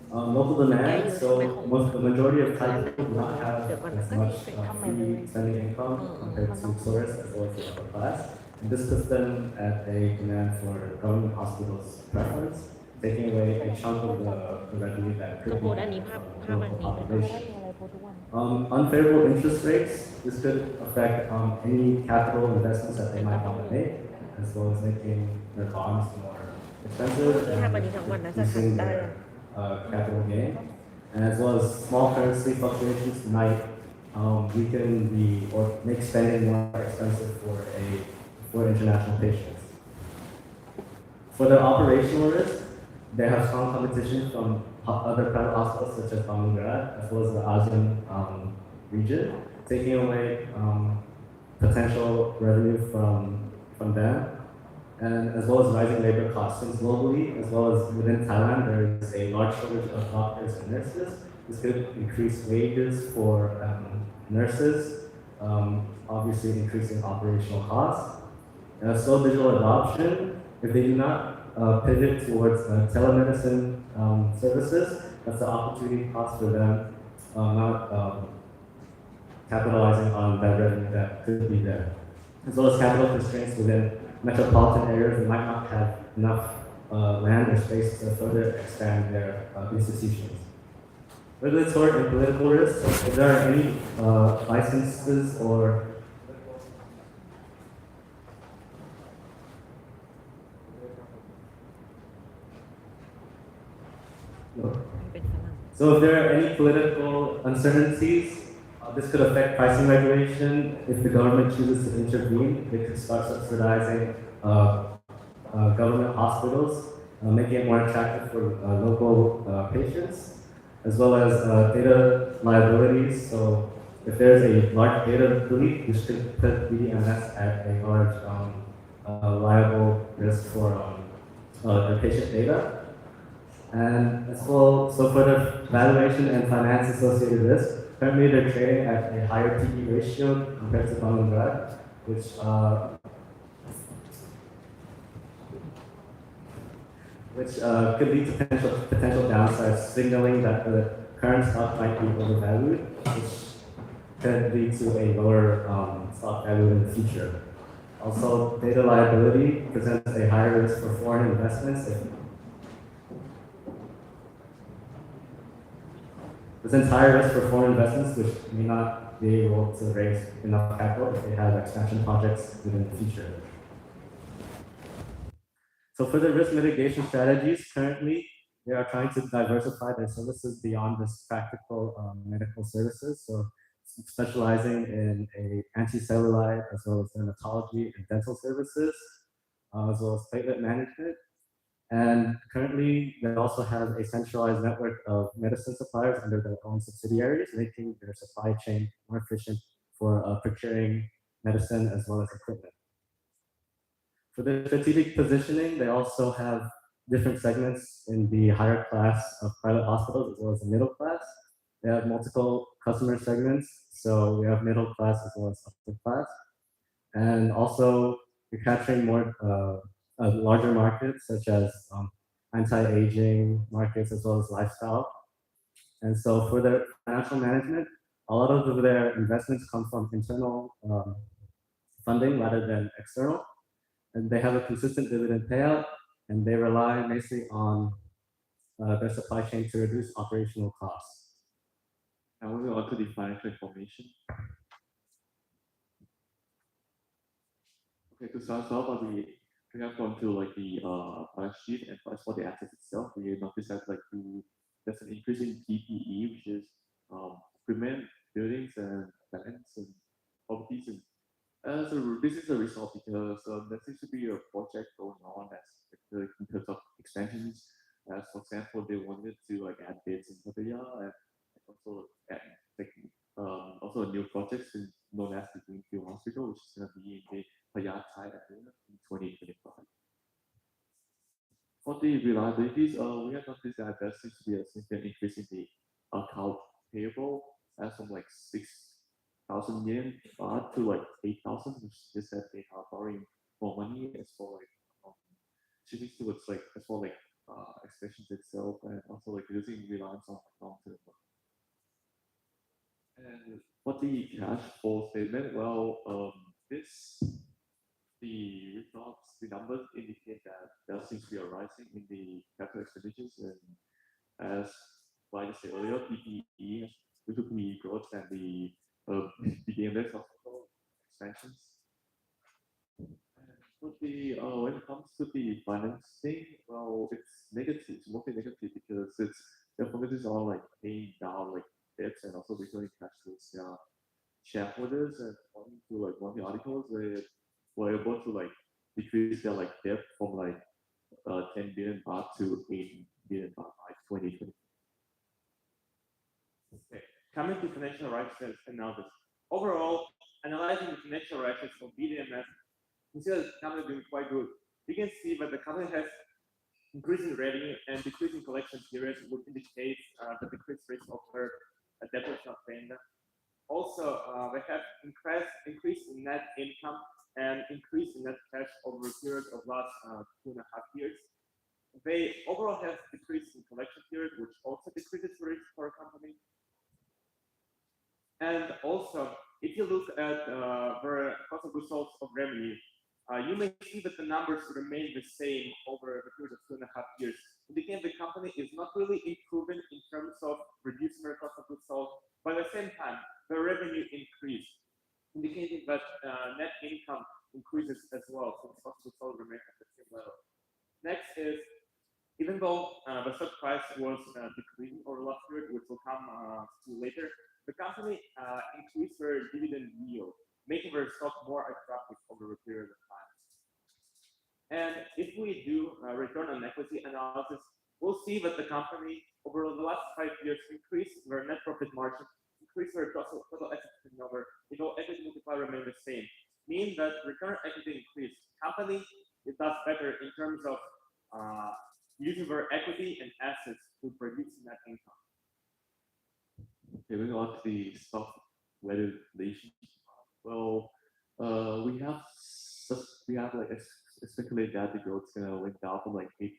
Local demand, so the majority of Thai people do not have as much free spending income compared to tourists as well as the upper class. And this puts them at a demand for government hospitals preference, taking away a chunk of the revenue that could be from the population. Unfavorable interest rates, this could affect any capital investments that they might want to make, as well as making their bonds more expensive and reducing their capital gain, and as well as small currency fluctuations might weaken or make spending more expensive for international patients. For the operational risk, they have strong competition from other private hospitals such as Bangladesh, as well as the ASEAN region, taking away potential revenue from them. And as well as rising labor costs. Since globally, as well as within Thailand, there is a large shortage of doctors and nurses. This could increase wages for nurses, obviously increasing operational costs. And slow digital adoption, if they do not pivot towards telemedicine services, that's the opportunity cost for them not capitalizing on that revenue that could be there. As well as capital constraints within metropolitan areas that might not have enough land or space to further expand their institutions. Regulatory and political risks, if there are any licenses or so if there are any political uncertainties, this could affect pricing regulation. If the government chooses to intervene, they could start subsidizing government hospitals, making it more attractive for local patients, as well as data liabilities. So if there's a large data leak, this could put BDMS at a large liable risk for the patient data. And as well, so for the valuation and finance associated risk, currently they're trading at a higher PE ratio compared to Bangladesh, which could lead to potential downsides, signaling that the current stock might be overvalued, which could lead to a lower stock value in the future. Also, data liability presents a higher risk for foreign investments. Presents higher risk for foreign investments, which may not be able to raise enough capital if they have expansion projects within the future. So for the risk mitigation strategies, currently they are trying to diversify their services beyond just practical medical services. So specializing in anti-cellulite, as well as dermatology and dental services, as well as platelet management. And currently, they also have a centralized network of medicine suppliers under their own subsidiaries, making their supply chain more efficient for procuring medicine as well as equipment. For the strategic positioning, they also have different segments in the higher class of private hospitals as well as the middle class. They have multiple customer segments, so we have middle class as well as upper class. And also, we're capturing more larger markets such as anti-aging markets as well as lifestyle. And so for their financial management, a lot of their investments come from internal funding rather than external. And they have a consistent dividend payout, and they rely mostly on their supply chain to reduce operational costs. Now moving on to the financial information. Okay, to start off, we have gone through like the balance sheet, and as for the assets itself, we notice that there's an increase in PPE, which is buildings and lands and properties. And so this is a result because there seems to be a project going on as in terms of expansions. As for example, they wanted to like add beds in Pattaya and also add like also a new project known as the Greenfield Hospital, which is going to be in the Pattaya Thai area in 2025. For the reliabilities, we have noticed that there seems to be a significant increase in the account payable as from like 6,000 million baht to like 8,000, which is that they are borrowing more money as for like shifting towards like as for like expansions itself and also like reducing reliance on long-term loans. And for the cash flow statement, well, the results, the numbers indicate that there seems to be a rising in the capital expenditures, and as like I said earlier, PPE, PPE growth and the index of expansions. And when it comes to the financing, well, it's negative. It's mostly negative because the focus is on like paying down like debts and also returning cash to their shareholders. And according to like one of the articles, they were able to like decrease their like debt from like 10 billion baht to 8 billion baht by 2020. Okay. Coming to financial rights analysis. Overall, analyzing the financial rights of BDMS, consider the company doing quite good. You can see that the company has increasing revenue and decreasing collection periods, which indicates the decreased risk of her debt payment. Also, they have increased in net income and increase in net cash over a period of last 2.5 years. They overall have decreased in collection period, which also decreases risk for a company. And also, if you look at the cost of goods sold of revenue, you may see that the numbers remain the same over the period of 2.5 years. Indicating the company is not really improving in terms of reducing their cost of goods sold, but at the same time, the revenue increased, indicating that net income increases as well, so the cost of goods sold remains at the same level. Next is, even though the stock price was decreasing over the last period, which will come to later, the company increased their dividend yield, making their stock more attractive over a period of time. And if we do return on equity analysis, we'll see that the company over the last 5 years increased their net profit margin, increased their total asset turnover, though equity multiplier remained the same, meaning that return on equity increased. Company it does better in terms of using their equity and assets to produce net income. Moving on to the stock valuation. Well, we have like speculated that the growth is gonna went down from like 8%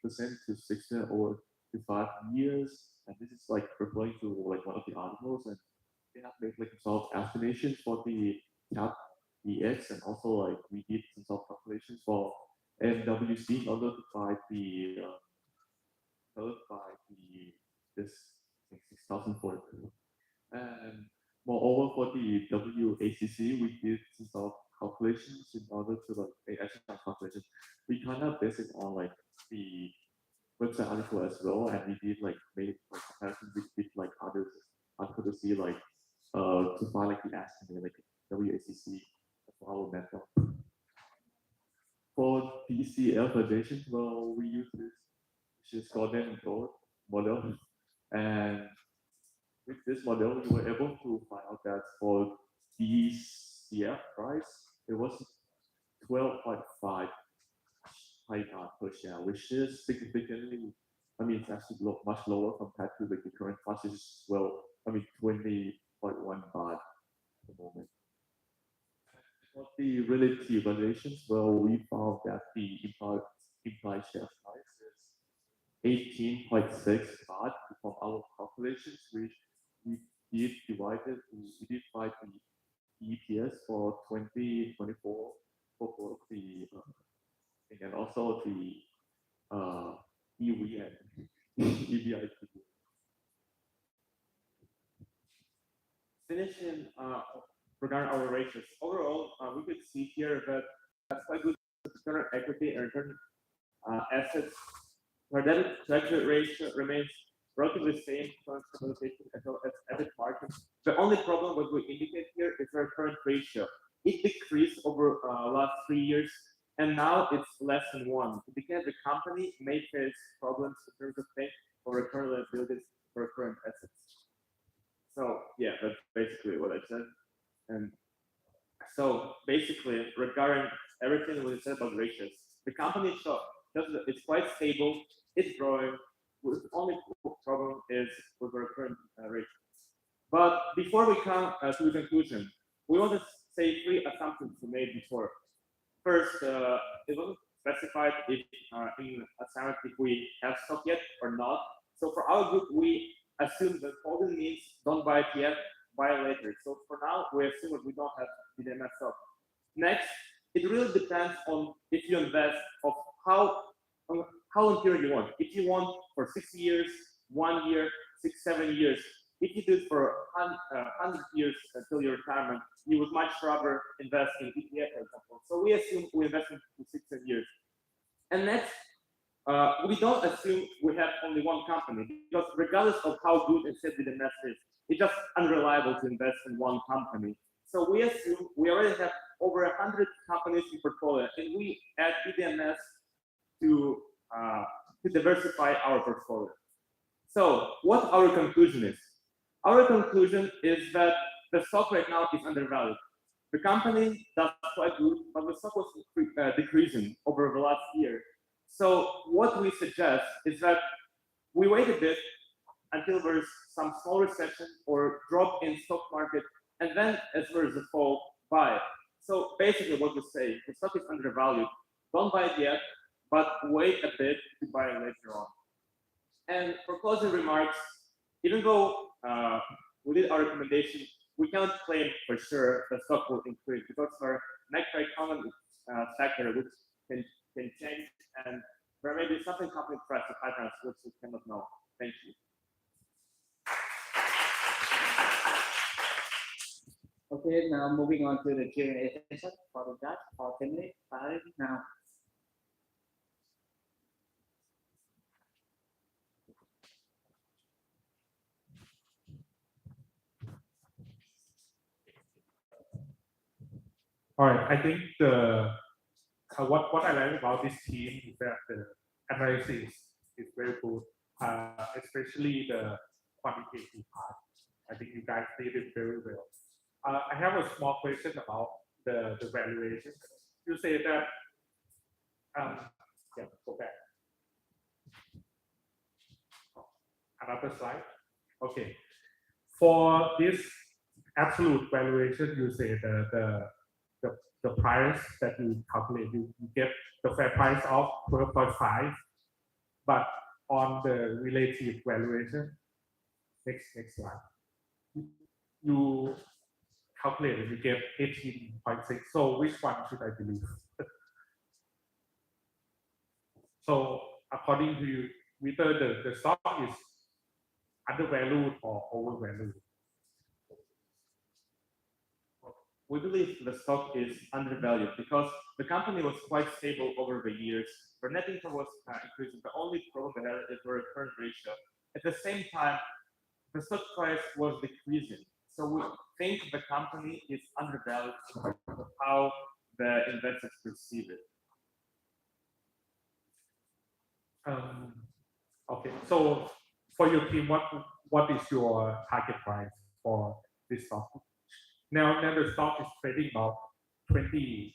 to 6% over the 5 years, and this is like referring to like one of the articles, and they have made like some estimations for the cap EX, and also like we did some calculations for MWC in order to find this 6,042. And moreover, for the WACC, we did some calculations in order to like actually calculations. We kind of base it on like the website article as well, and we did like made like comparison with like others article to see like to find like the estimate like WACC for our method. For DCF validation, well, we use this, which is Golden Gold model, and with this model, we were able to find out that for DCF price, it was 12.5 per share, which is significantly, I mean, it's actually much lower compared to the current price, which is, well, I mean, 20.1 baht at the moment. For the relative valuations, well, we found that the implied share price is 18.6 baht from our calculations, which we did find the EPS for 2024 for both the and also the EV and EVIP. Finishing regarding our ratios, overall, we could see here that that's quite good return on equity and return assets. Our debt to equity ratio remains relatively the same for stabilization as well as EBIT margin. The only problem what we indicate here is our current ratio. It decreased over last 3 years, and now it's less than 1. Because the company may face problems in terms of paying for recurrent liabilities for current assets. So yeah, that's basically what I said. And so basically, regarding everything we said about ratios, the company it's quite stable, it's growing. The only problem is with our current ratios. But before we come to the conclusion, we want to say 3 assumptions we made before. First, it wasn't specified if in assignment if we have stock yet or not. So for our group, we assume that holding means don't buy it yet, buy it later. So for now, we assume that we don't have BDMS stock. Next, it really depends on if you invest of how long period you want. If you want for 6 years, 1 year, 6, 7 years. If you do it for 100 years until your retirement, you would much rather invest in ETF, for example. So we assume we invest in 6 years. And next, we don't assume we have only one company, because regardless of how good and safe the invest is, it's just unreliable to invest in one company. So we assume we already have over 100 companies in portfolio, and we add BDMS to diversify our portfolio. So what our conclusion is? Our conclusion is that the stock right now is undervalued. The company does quite good, but the stock was decreasing over the last year. So what we suggest is that we wait a bit until there's some small recession or drop in stock market, and then as there is a fall, buy it. So basically what we say, the stock is undervalued, don't buy it yet, but wait a bit to buy it later on. And for closing remarks, even though we did our recommendation, we cannot claim for sure the stock will increase, because for macroeconomic factor which can change, and there may be something happening for us to patterns which we cannot know. Thank you. Okay, now moving on to the Q&A session for the judge for 10 minutes. Starting now. All right, I think what I like about this team is that the analysis is very good, especially the quantitative part. I think you guys did it very well. I have a small question about the valuation. You say that, yeah, go back. Another slide. Okay. For this absolute valuation, you say the price that you calculate, you get the fair price of 12.5, but on the relative valuation, next slide, you calculate it, you get 18.6. So which one should I believe? So according to you, whether the stock is undervalued or overvalued? We believe the stock is undervalued because the company was quite stable over the years. Their net income was increasing. The only problem they had is their current ratio. At the same time, the stock price was decreasing. So we think the company is undervalued because of how the investors perceive it. Okay, so for your team, what is your target price for this stock? Now the stock is trading about 20